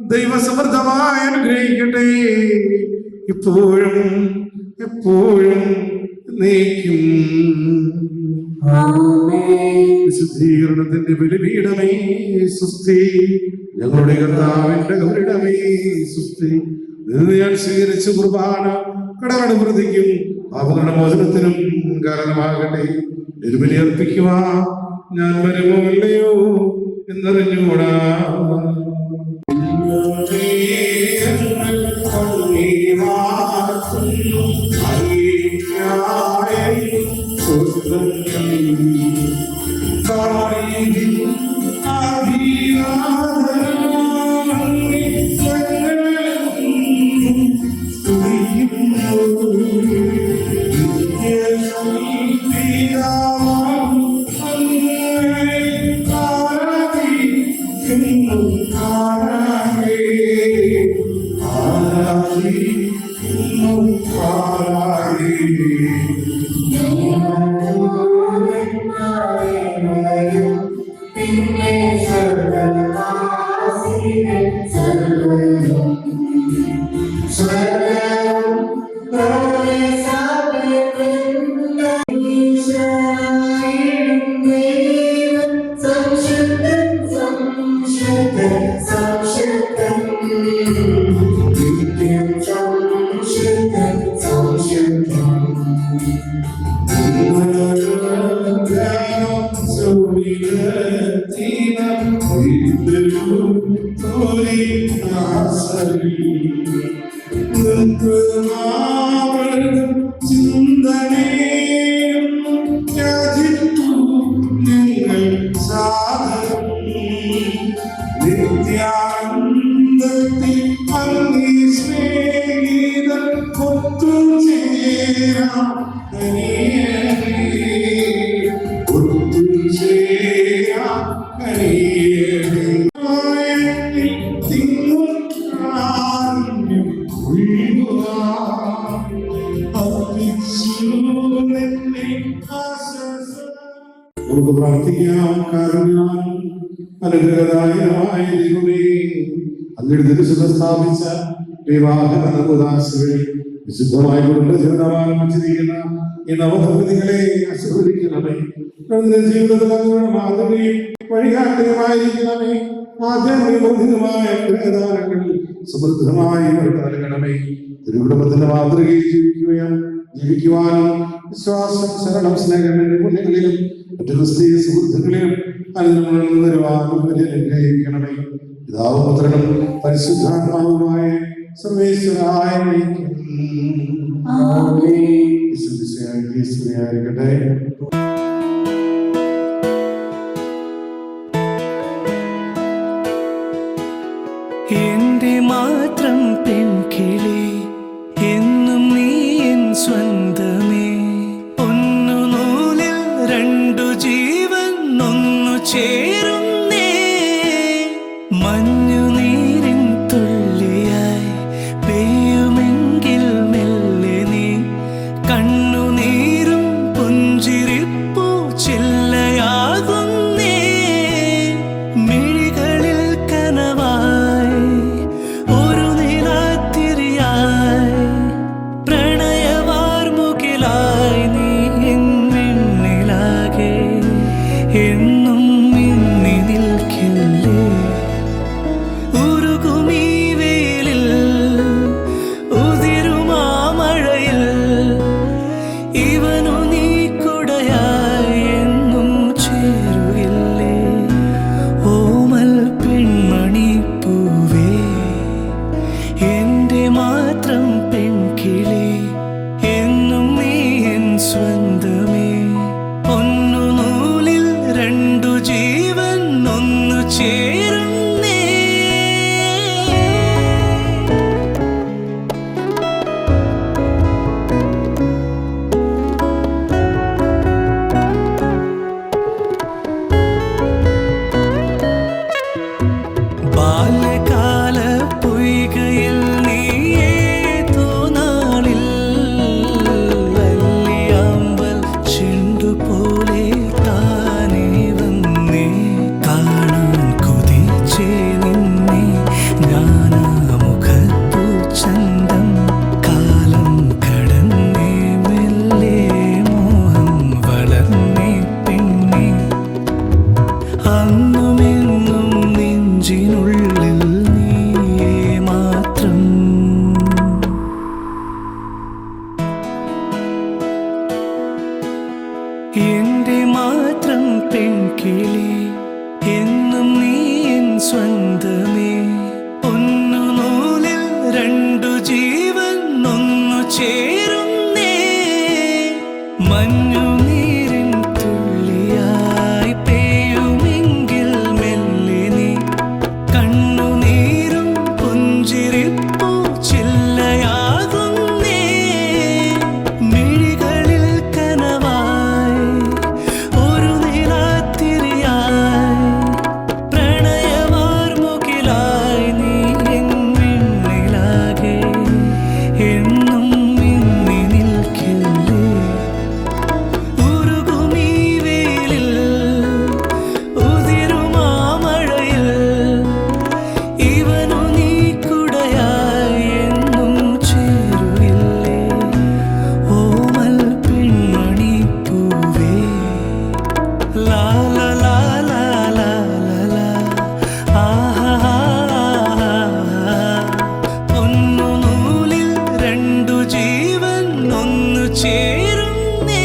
ദൈവസമൃദ്ധമായി അനുഗ്രഹിക്കട്ടെ. ഇപ്പോഴും എപ്പോഴും നീക്കും. വിശുദ്ധീകരണത്തിന്റെ ബലിപീഠമേ സുസ്ഥി, ഞങ്ങളുടെ കർത്താവിന്റെ ഗൗരിടമേ സുസ്ഥി. നിന്ന് ഞാൻ സ്വീകരിച്ച കുർബാന കടകട പ്രതിക്കും പാപങ്ങളുടെ മോചനത്തിനും കാരണമാകട്ടെ. ഒരു ബലി അർപ്പിക്കുവാൻ ഞാൻ വരുമോ ഇല്ലയോ എന്നറിഞ്ഞുകൂടാ. നമുക്ക് പ്രാർത്ഥിക്കാം. കാരുണ്യവാൻ അനുഗ്രഹദായകമായ ദൈവമേ, അങ്ങയുടെ തിരുസഭ സ്ഥാപിച്ച വിവാഹ വിശുദ്ധമായ കുടുംബജീവിതം ആരംഭിച്ചിരിക്കുന്ന ഈ നവദമ്പതികളെ ആശീർവദിക്കണമേ. ജീവിതത്തിൽ അങ്ങയുടെ മാതൃകയും വഴികാട്ടിയുമായിരിക്കണമേ. ആധ്യാത്മികമായ അനുഗ്രഹദാനങ്ങൾ സമൃദ്ധമായി നൽകണമേ. തിരുകുടുംബത്തിന്റെ മാതൃകയിൽ ജീവിക്കുവാനും വിശ്വാസം, ശരണം, സ്നേഹം എന്നീ പുണ്യങ്ങളിലും മറ്റു ക്രിസ്തീയ സുഹൃത്തുക്കളിലും അനുഗ്രഹിക്കണമേ. പിതാവും പുത്രനും പരിശുദ്ധാത്മാവുമായ സർവേശ്വരായ വിശുദ്ധിയായിരിക്കട്ടെ. എന്റെ മാത്രം പെൺകിളി, എന്നും നീ എൻ സ്വന്തമേ. ഒന്നു നൂലിൽ രണ്ടു ജീവൻ ഒന്നു ചേരുന്നേ. മഞ്ഞുനീരിൻ തുള്ളിയായി പെയ്യുമെങ്കിൽ മെല്ലെ നീ, കണ്ണുനീരും പുഞ്ചിരിപ്പു എന്റെ മാത്രം പെൺകിളി എന്നും നീ എൻ സ്വന്തമേ. ഒന്നു നൂലിൽ രണ്ടു ജീവൻ ഒന്നു ചേരുന്നേ. മഞ്ഞുനീരിൻ തുള്ളിയായി പെയ്യുമെങ്കിൽ മെല്ലെ നീ. കണ്ണുനീരും പുഞ്ചിരിപ്പൂ ചില്ലയാകുന്നേ. മിഴികളിൽ കനവായി ഒരു നിലാത്തിരിയായി പ്രണയവാർമുകിലായി നീ എന്നിലാകെ എന്നും മിന്നി നിൽക്കില്ലേ. ഉരുകുമീ വെയിലിൽ ഉതിരുമാ മഴയിൽ ഇവനു നീ കുടയായി എന്നും ചേരുകില്ലേ. ഓമൽ പെൺമണി പൂവേ ലാ ലാ ലാ ലാ ലാ ലാ ആഹാ. ഒന്നു നൂലിൽ രണ്ടു ജീവൻ ഒന്നു ചേരുന്നേ.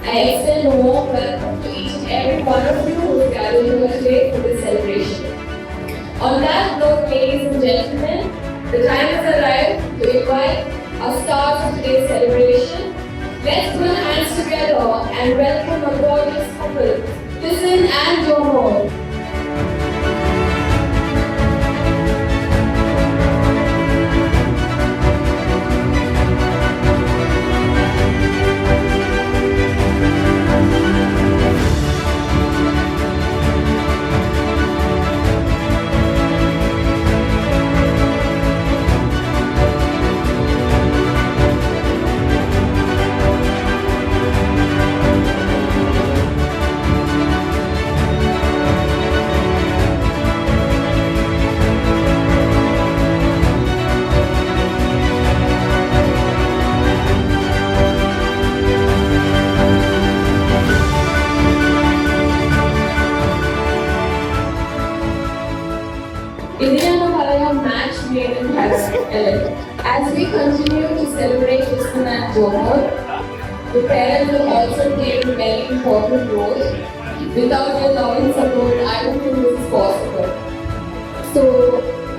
I extend a warm welcome to each and every one of you who is gathered here today for this celebration. On that note, ladies and gentlemen, the time has arrived to invite our stars of today's celebration. Let's put our hands together and welcome a gorgeous couple, Tisin and Jomol. Match made in heaven. As we continue to celebrate Tisin and Jomol, the parents will also play a very important role. Without your love and support, I don't think this is possible. So,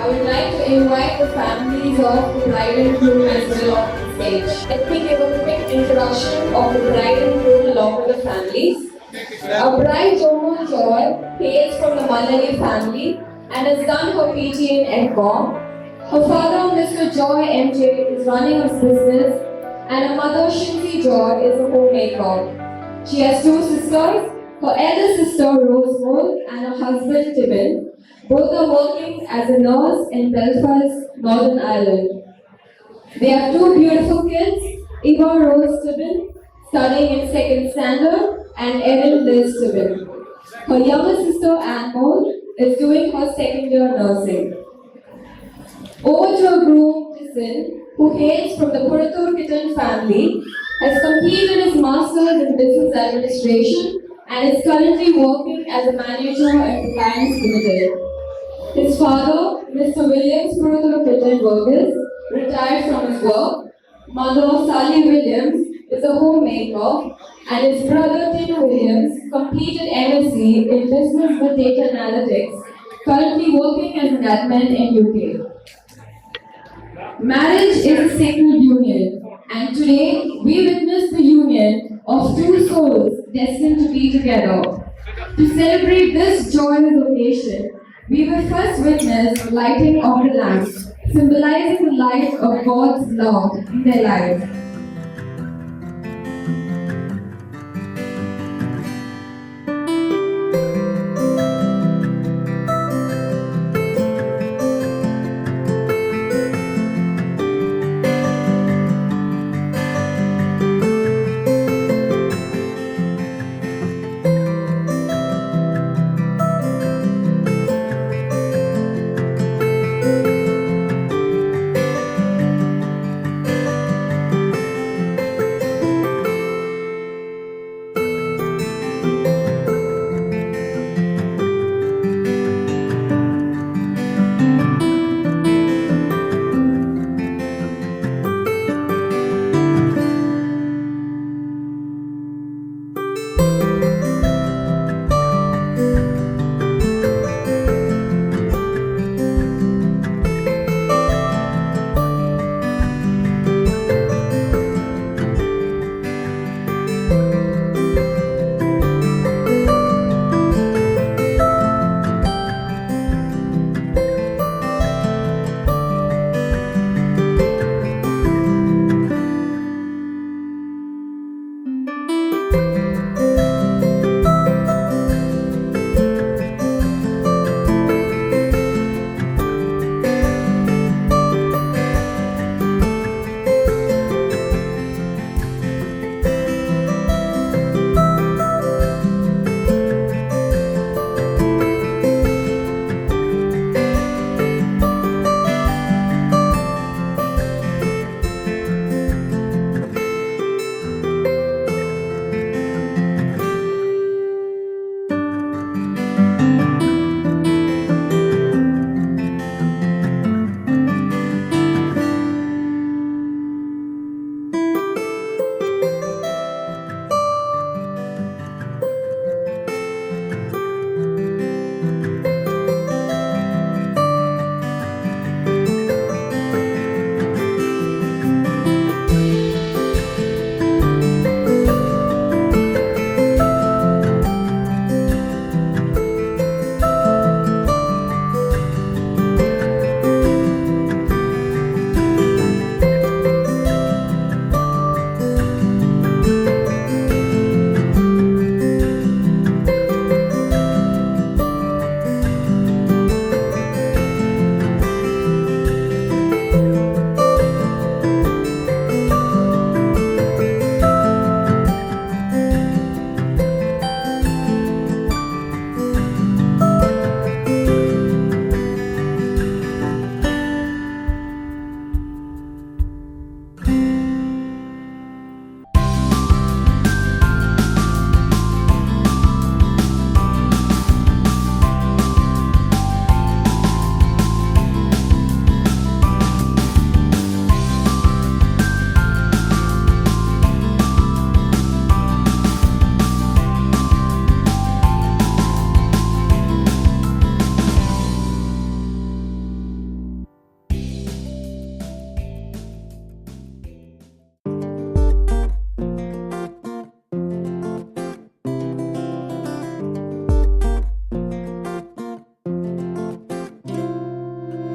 I would like to invite the families of the bride and groom as well on the stage. Let me give a quick introduction of the bride and groom along with the families. Our bride Jomol Joy hails from the Malali family and has done her PG in EdCom. Her father, Mr. Joy MJ, is running a business, and her mother, Shinzi Joy, is a homemaker. She has two sisters, her elder sister, Rosemore, and her husband, Tibin. Both are working as a nurse in Belfast, Northern Ireland. They have two beautiful kids, Eva Rose Tibin, studying in 2nd standard, and Erin Liz Tibin. Her younger sister, Anne Maud, is doing her 2nd year nursing. Over to our groom, Tisin, who hails from the Puratur Kitan family, has completed his Masters in Business Administration and is currently working as a manager at Reliance Limited. His father, Mr. Williams Puratur Kitan Burgess, retired from his work. mother of Sally Williams, is a homemaker, and his brother Tim Williams completed MSc in Business with Data Analytics, currently working as an admin in UK. Marriage is a sacred union, and today we witness the union of two souls destined to be together. To celebrate this joyous occasion, we will first witness lighting of the lamps, symbolizing the light of God's love in their lives.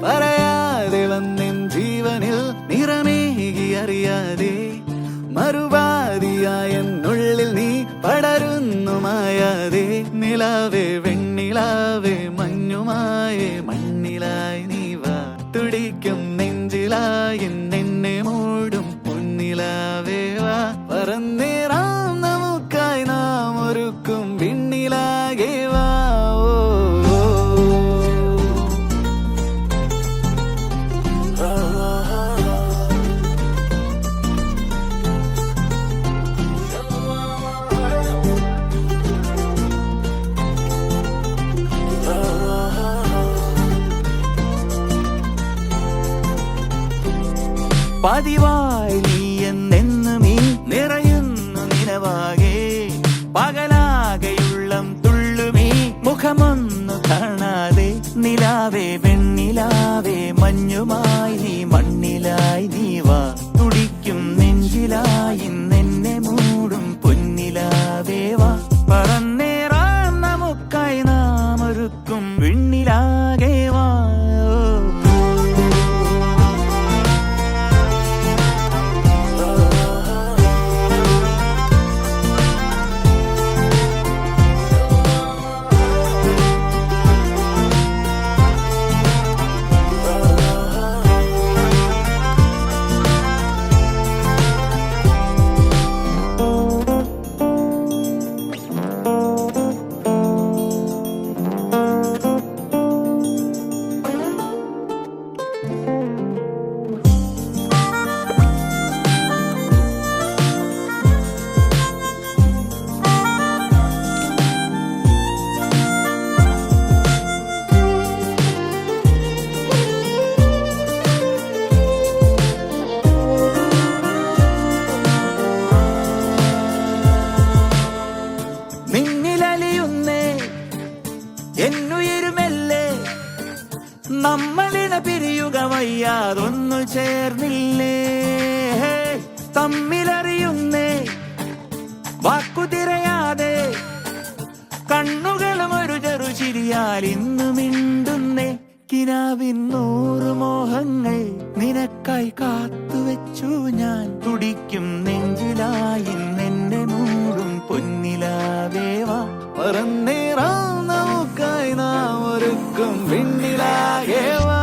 പറയാതെ വന്നെൻ ജീവനിൽ നിറമേകി അറിയാതെ മറുപാതിയായ എന്നുള്ളിൽ നീ പടരുന്നു മായാതെ നിലാവേ വെണ്ണിലാവേ മഞ്ഞുമായേ മണ്ണിലായി നീ വാ തുടിക്കും നെഞ്ചിലായി എന്നെ മൂടും പൊന്നിലാവേ വാ പറന്നേറാം നമുക്കായി നാം ഒരുക്കും വിണ്ണിലാകെ വാ പതിവായി നീ തമ്മിലറിയുന്നേ വാക്കുതിരയാതെ കണ്ണുകളും ഒരു ചെറുചിരിയാൽ ഇന്നു മിണ്ടുന്നേ കിനാവിൻ 100 മോഹങ്ങൾ നിനക്കായി കാത്തുവെച്ചു ഞാൻ തുടിക്കും നെഞ്ചിലായി നിന്നെ മൂടും പൊന്നിലാവേവാ പറന്നേറാം നമുക്കായി നാം ഒരുക്കും വിണ്ണിലാകേവാ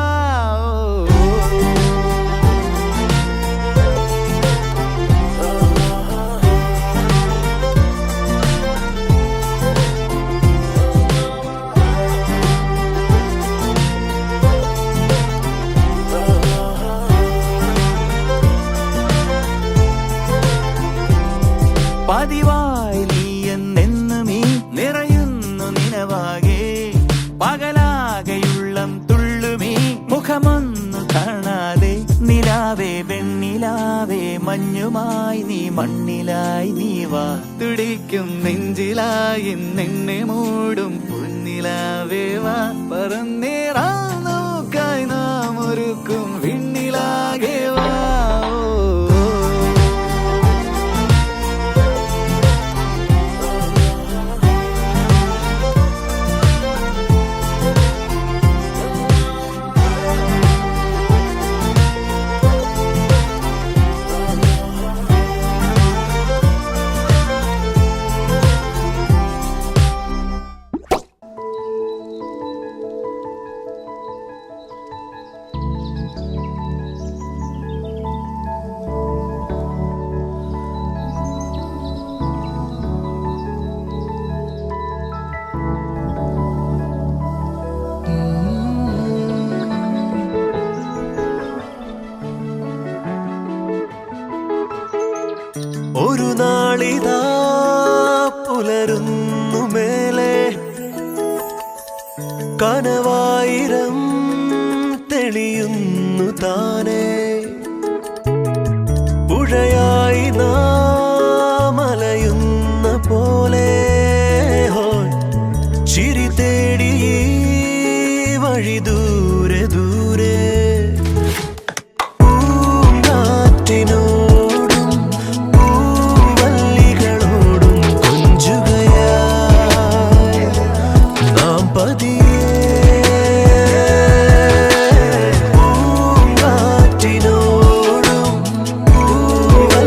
പതിവായി നീ എന്നെന്നും ഈ നിറയുന്നു നിനവാകെ പകലാകെയുള്ളം തുള്ളുമീ മുഖമൊന്നു കാണാതെ നിലാവേ വെണ്ണിലാവേ മഞ്ഞുമായി നീ മണ്ണിലായി നീ വാ തുടിക്കും നെഞ്ചിലായി നിന്നെ മൂടും പൊന്നിലാവേ വാ പറന്നേറാം നമുക്കായി നാം ഒരുക്കും വിണ്ണിലാകെ വാ ഒരു നാളിതാ പുലരുന്നു മേലെ കനവായിരം തെളിയുന്നു താനെ പുഴയായി നാം അലയുന്ന പോലെ ചിരി തേടി വഴി ദൂരെ ദൂരെ പൂങ്കാറ്റിനോടും പൂവല്ലികളോടും കൊഞ്ചുകയായി നാം പതിയെ പൂങ്കാറ്റിനോടും പൂവല്ലികളോടും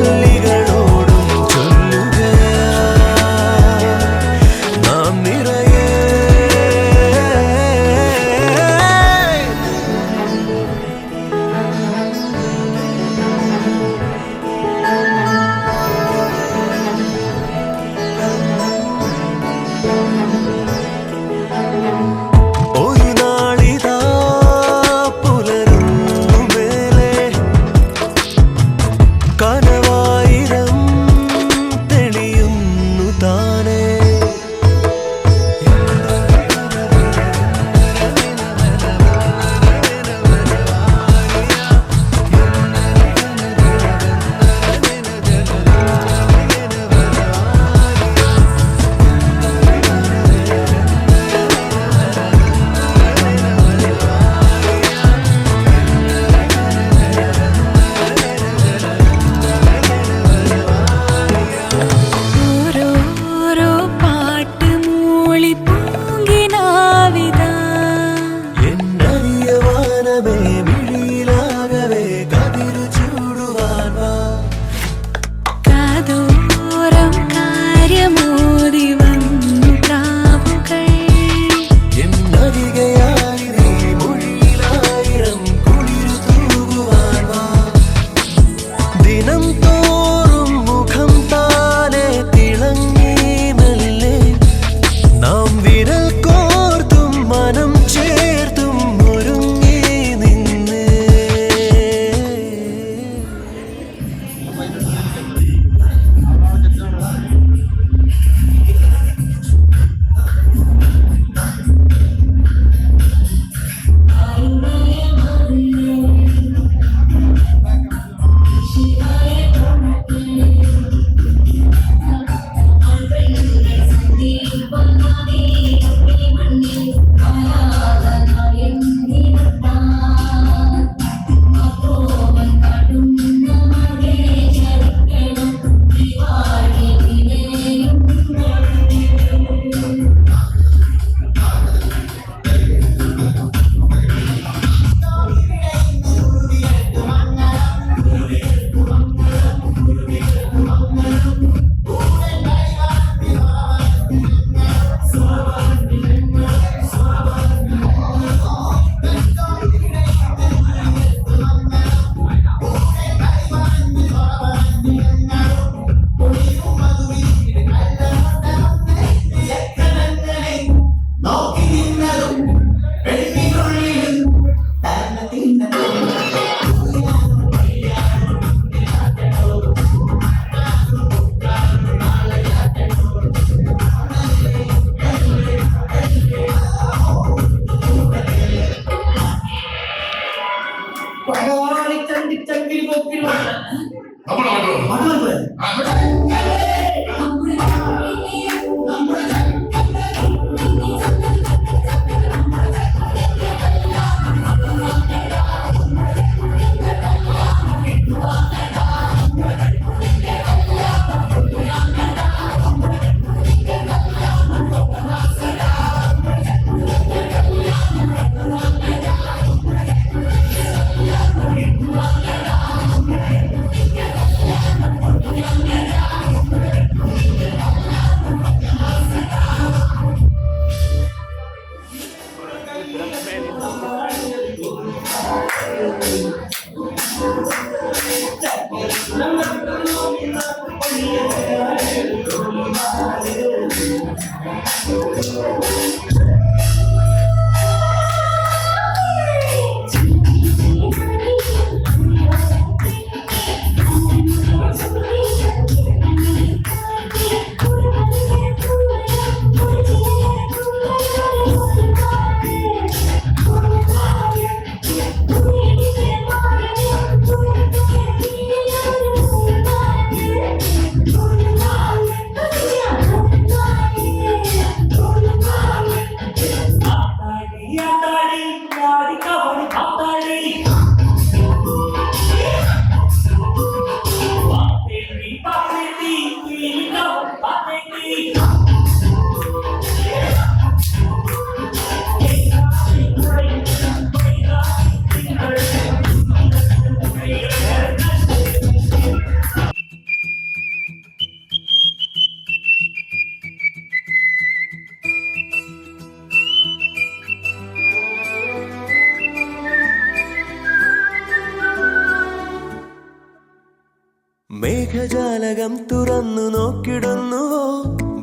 മേഘജാലകം തുറന്നു നോക്കിടുന്നുവോ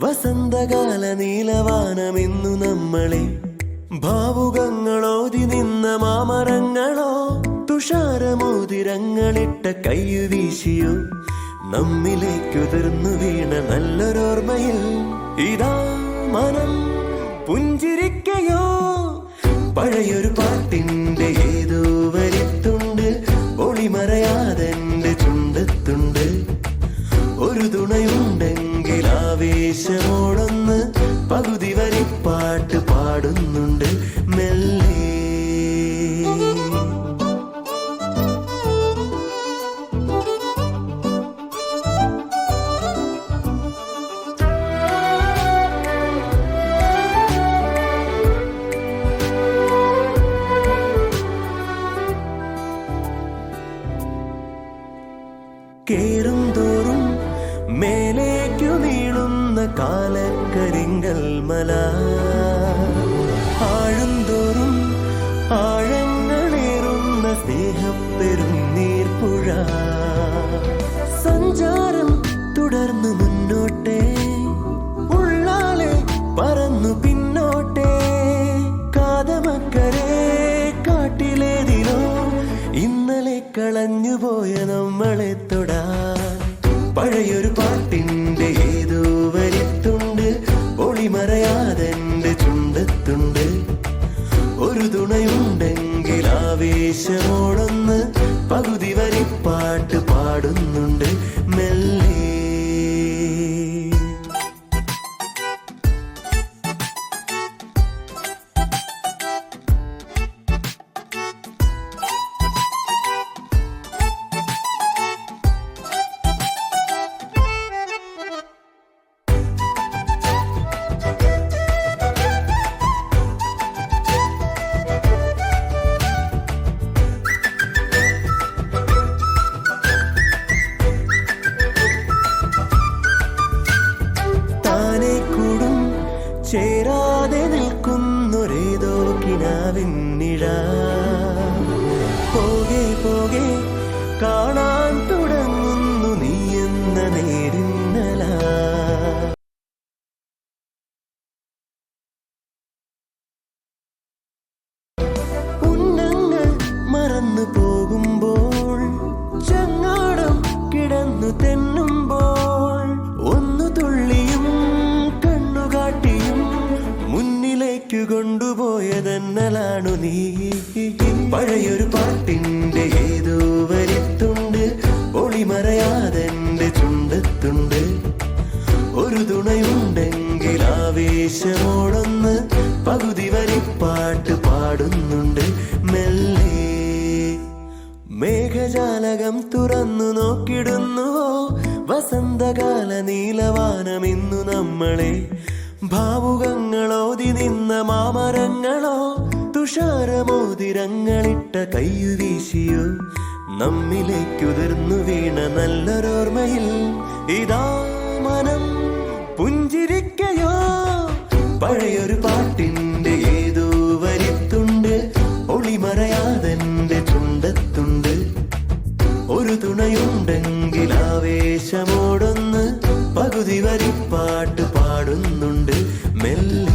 വസന്തകാല നീലവാനമിന്നു നമ്മളെ ഭാവുകങ്ങളോതി നിന്ന മാമരങ്ങളോ തുഷാരമോതിരങ്ങളിട്ട കയ്യു വീശിയോ നമ്മിലേക്കുതിർന്നു വീണ നല്ലൊരോർമ്മയിൽ ഇതാ മനം പുഞ്ചിരിക്കയോ പഴയൊരു പാട്ടിന്റെ ഏതോ വരിത്തുണ്ട് ഒളിമറയാതെന്റെ ചുണ്ടത്തുണ്ട് ഒരു തുണയുണ്ടെങ്കിൽ ആവേശമോടൊന്ന് പകുതി വരി പാട്ട് പാടുന്നുണ്ട് മെല്ലെ കേറും തോറും മേലേക്കു നീളുന്ന കാലക്കരിങ്കൽ മല ആഴുംതോറും ആഴങ്ങളേറുന്ന സ്നേഹപ്പെരും നീർപ്പുഴ സഞ്ചാരം തുടർന്നു മുന്നോട്ടേ ഉള്ളാലെ പറന്നു പിന്നോട്ടേ കാതമക്കരെ കാട്ടിലേതിലോ ഇന്നലെ കളഞ്ഞുപോയ നമ്മളെ തൊടാൻ പഴയൊരു പാട്ടിന്റെ ഏതോ വരിത്തുണ്ട് ഒളിമറയാതെന്റെ ചുണ്ടത്തുണ്ട് ഒരു തുണയുണ്ടെങ്കിൽ ആവേശമോടൊന്ന് പകുതി വരി പാട്ട് പാടുന്നുണ്ട് മെല്ലെ ചേരാതെ നിൽക്കുന്നൊരേതോ കിനാവിന്നിഴ പോകെ പോകെ കാണാൻ തുടങ്ങുന്നു നീ എന്ന നേരിന്നല ഉന്നങ്ങൾ മറന്നു പോകുമ്പോൾ ചങ്ങാടം കിടന്നു തെന്നുമ്പോൾ ഒന്നു തുള്ളിയും കണ്ണുകാട്ടിയും മുന്നിലേക്ക് കൊണ്ടുപോയതെന്നലാണു നീ പഴയൊരു പാട്ടിന്റെ ഏതോ വരിത്തുണ്ട് ഒളിമറയാ അറിയുന്നുവോ വസന്തകാല നീലവാനം ഇന്നു നമ്മളെ ഭാവുകങ്ങളോതി നിന്ന മാമരങ്ങളോ തുഷാരമോതിരങ്ങളിട്ട കയ്യു വീശിയോ നമ്മിലേക്കുതിർന്നു വീണ നല്ലൊരോർമ്മയിൽ ഇതാ മനം പുഞ്ചിരിക്കയോ പഴയൊരു പാട്ടിന്റെ ഏതോ വരിത്തുണ്ട് ഒളിമറയാതെന്റെ ചുണ്ടത്തുണ്ട് ഒരു തുണയുണ്ടെങ്കിൽ ആവേശമോടൊന്ന് പകുതി വരിപ്പാട്ട് പാടുന്നുണ്ട് മെല്ലെ.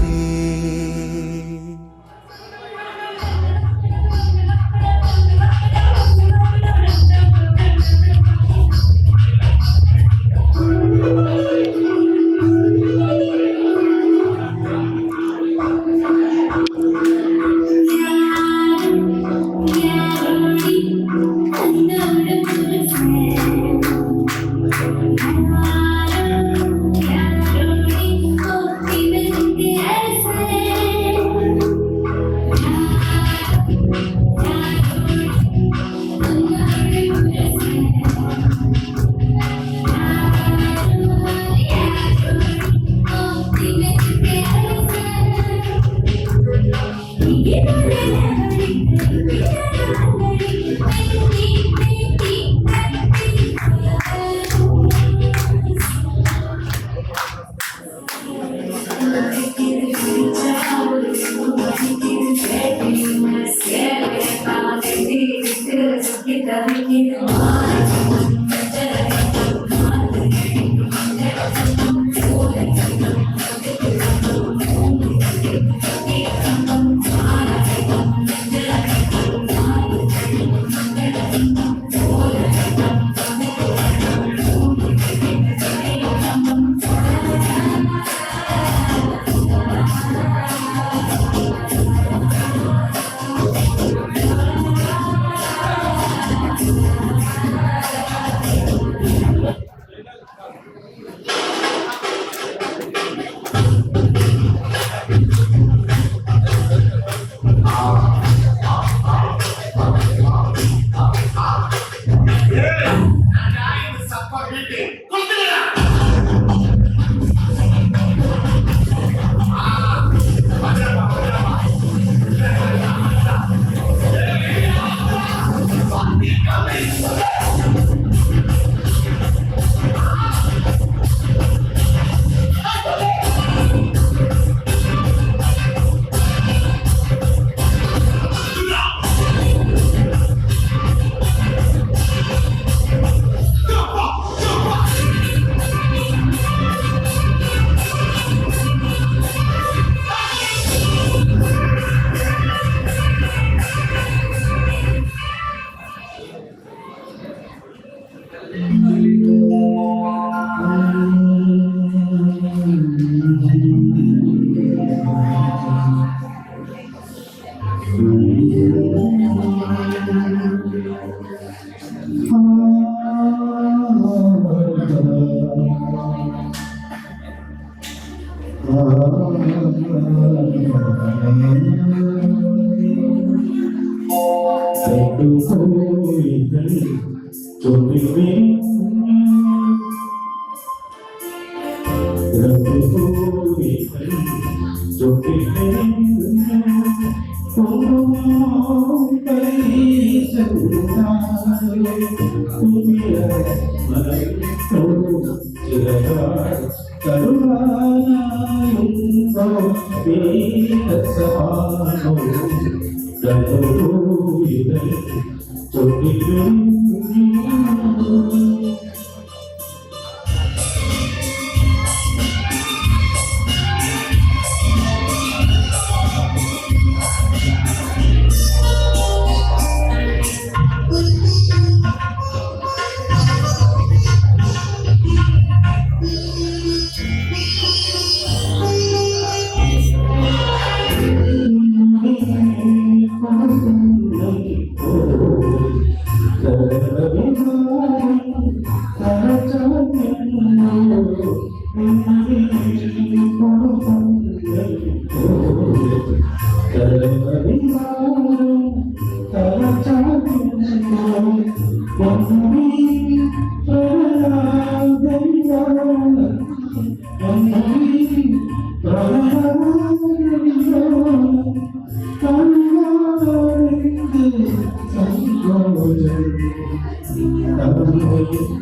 Thank you.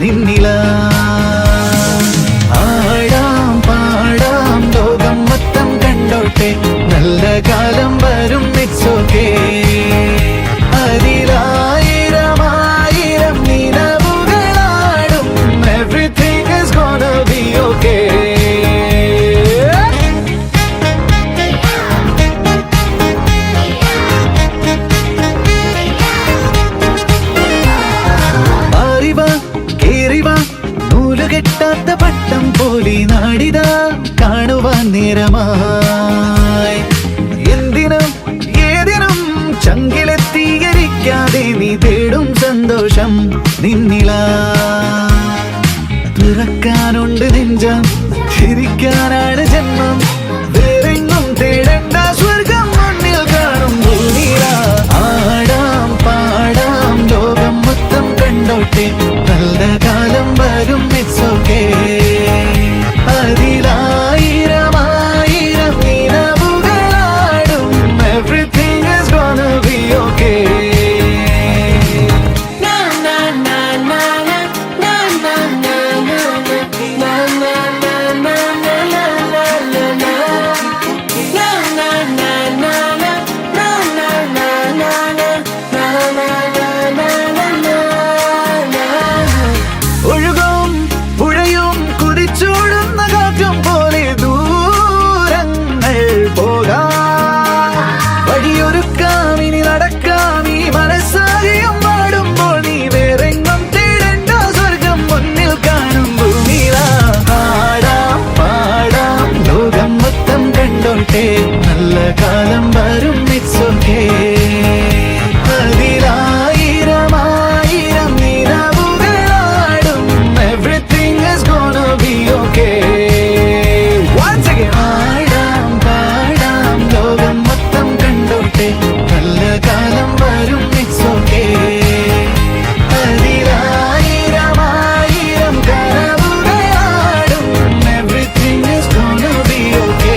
നിന്നില ആടാം പാടാം ലോകം മൊത്തം കണ്ടോട്ടെ നല്ല കാലം വരും ഇറ്റ്സ് ഓക്കേ അതിലായിരം ആയിരം നിലവുകളാടും everything is gonna be okay കെട്ടാത്ത പട്ടം പോലെ നാടിതാ കാണുവാൻ നേരമായി എന്തിനും ഏതിനും ചങ്കിലെത്തികരിക്കാതെ നീ തേടും സന്തോഷം നിന്നില തുറക്കാനുണ്ട് നെഞ്ചം ചിരിക്കാനാണ് ജന്മം വേറെങ്ങും തേടേണ്ട സ്വർഗം മുന്നിൽ കാണും ഭൂമിയില ആടാം പാടാം ലോകം മൊത്തം കണ്ടോട്ടെ നല്ല കാലം വരും ഇറ്റ്സ് ഓക്കേ അതിലായിരം ആയിരം നിലവുകളാടും everything is gonna be okay നല്ല കാലം വരും ഇറ്റ്സ് ഓക്കേ അതിലായിരം ആയിരം നിലവുകളാടും everything is gonna be okay once again ആടാം പാടാം ലോകം മൊത്തം കണ്ടോട്ടെ നല്ല കാലം വരും ഇറ്റ്സ് ഓക്കേ അതിലായിരം ആയിരം കനവുകളാടും everything is gonna be okay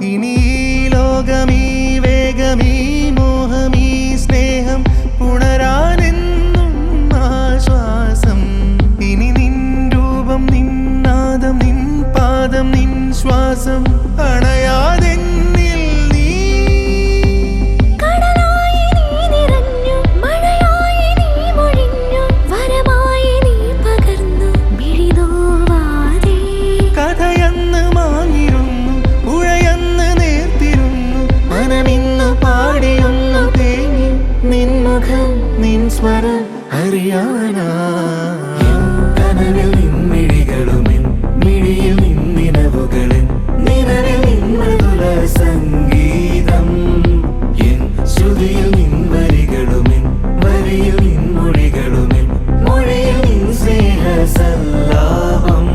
ഇനി ഈ ലോകമീ വേഗമീ മോഹമീ സ്നേഹം പുണരാനെന്നും ആശ്വാസം ഇനി നിൻ രൂപം നിൻ നാദം നിൻ പാദം നിൻ ശ്വാസം അണയാതെന്നിൽ നീ കടലായി നീ നിറഞ്ഞു മഴയായി നീ മൊഴിഞ്ഞു വരമായി നീ പകർന്നു മിഴിനോവാതെ കഥയന്ന് മാഞ്ഞിരുന്നു പുഴയന്ന് നേർത്തിരുന്നു മനമിന്ന് പാടിയൊന്നു തേങ്ങി നിൻ മുഖം നിൻ സ്വരം അറിയാനാ കനവിൽ നിൻമിഴികളുമെൻ മിഴിയിൽ നിന്നിനവുകളിൻ നിലവിൽ നിൻ മൃദുല സംഗീതം എൻ ശ്രുതിയിൽ നിൻ വരികളുമെൻ വരിയിൽ നിൻ മൊഴികളുമെൻ മൊഴിയിൽ നിൻ സ്നേഹ സല്ലാപം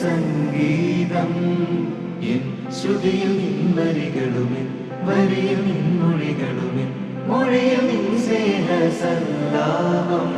സംഗീതം എൻ ശ്രുതിയിൽ നിൻ വരികളുമിൻ വരിയിൽ നിൻ മൊഴികളുമിൻ മൊഴിയിൽ നിൻ സ്നേഹ സല്ലാപം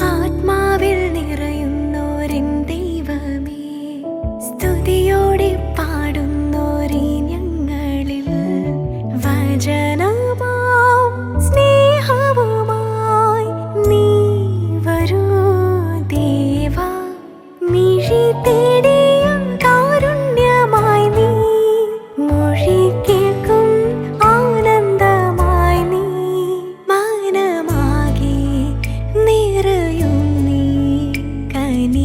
ആത്മാവിൽ നിറയുന്നോരിൻ ദൈവമേ, സ്തുതിയോടെ പാടുന്നോരീ ഞങ്ങളിൽ വചനമാം സ്നേഹവുമായി നീ വരൂ ദേവാ. മിഴി തേടിയ കാരുണ്യമായി നീ, മൊഴി കേൾക്കും ആനന്ദമായി നീ, മനമാകെ നിറയും നീ കനിവായെന്നും.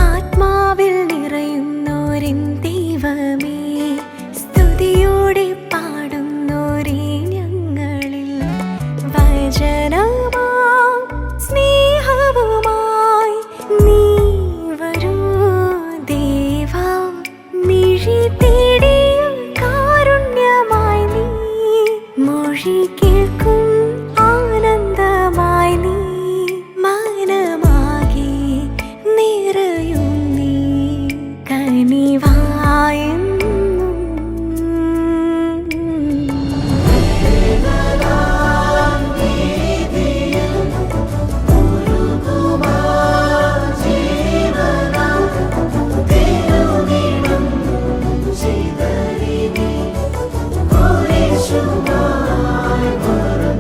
ആത്മാവിൽ നിറയുന്നോരിൻ ദൈവമേ, സ്തുതിയോടെ പാടുന്നോരീ ഞങ്ങളിൽ വചനമാം സ്നേഹവുമായി നീ വരൂ ദേവാ. മിഴി തേടിയ കാരുണ്യമായി നീ, മൊഴി കേൾക്കും ആനന്ദമായി നീ, മനമാകെ നിറയും നീ കനിവായെന്നും. ചിതറിനി കുരിശുമായി മറഞ്ഞു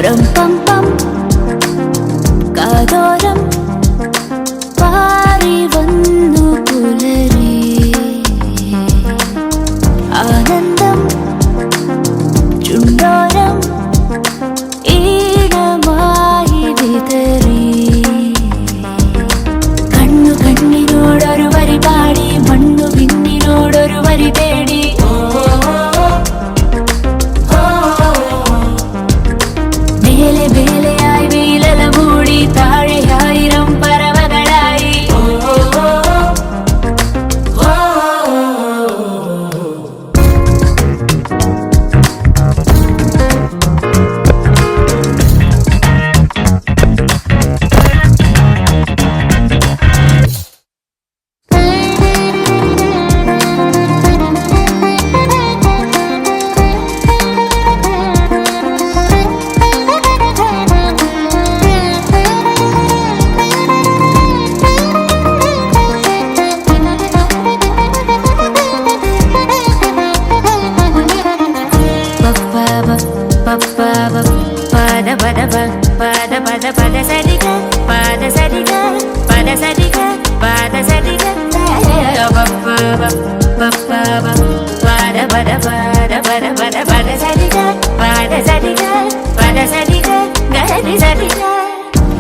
രം പം പം കാതോരം പാറി വന്നു പുലരി ആനന്ദം ചുണ്ടോരം ഈണമായി വിതറി കണ്ണു കണ്ണിനോടൊരു വരി പാടി മണ്ണു പിന്നിനോടൊരു വരി തേടി മേലെ മേലെയായി വീലല മൂടി താഴെ ആയിരം പറവകളായി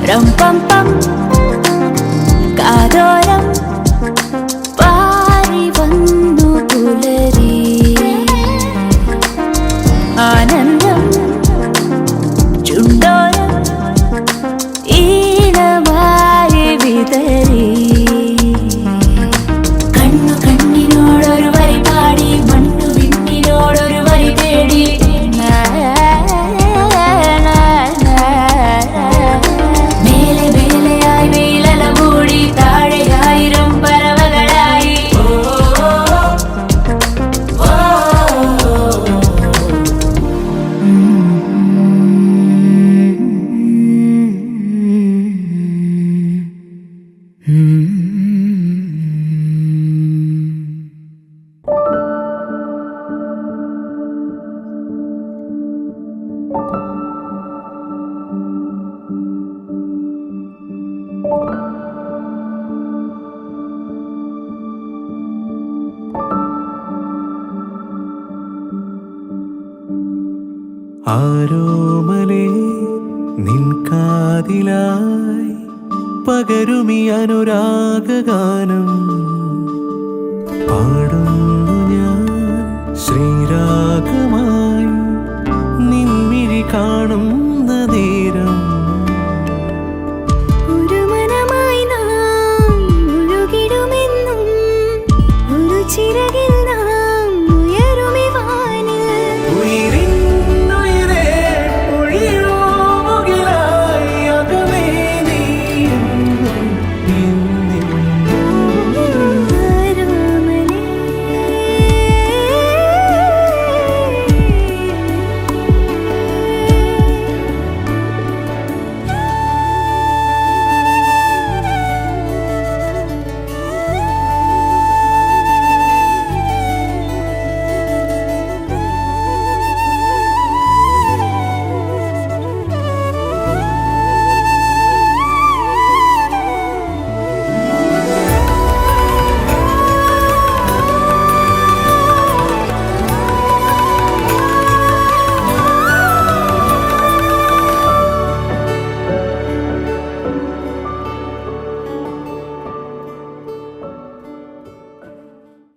രം പം പം കാതോരം പാറി വന്നു പുലരി ആനന്ദം ചുണ്ടോരം ഈണമായി വിതറി കണ്ണു കണ്ണിനോടൊരു വരി പാടി മണ്ണു പിന്നിനോടൊരു വരി തേടി മേലെ മേലെയായി വീലല മൂടി താഴെ ആയിരം പറവകളായി ആരോമലേ നിൻ കാതിലായി പകരുമി അനുരാഗഗാനം പാടുന്നു ഞാൻ ശ്രീരാഗ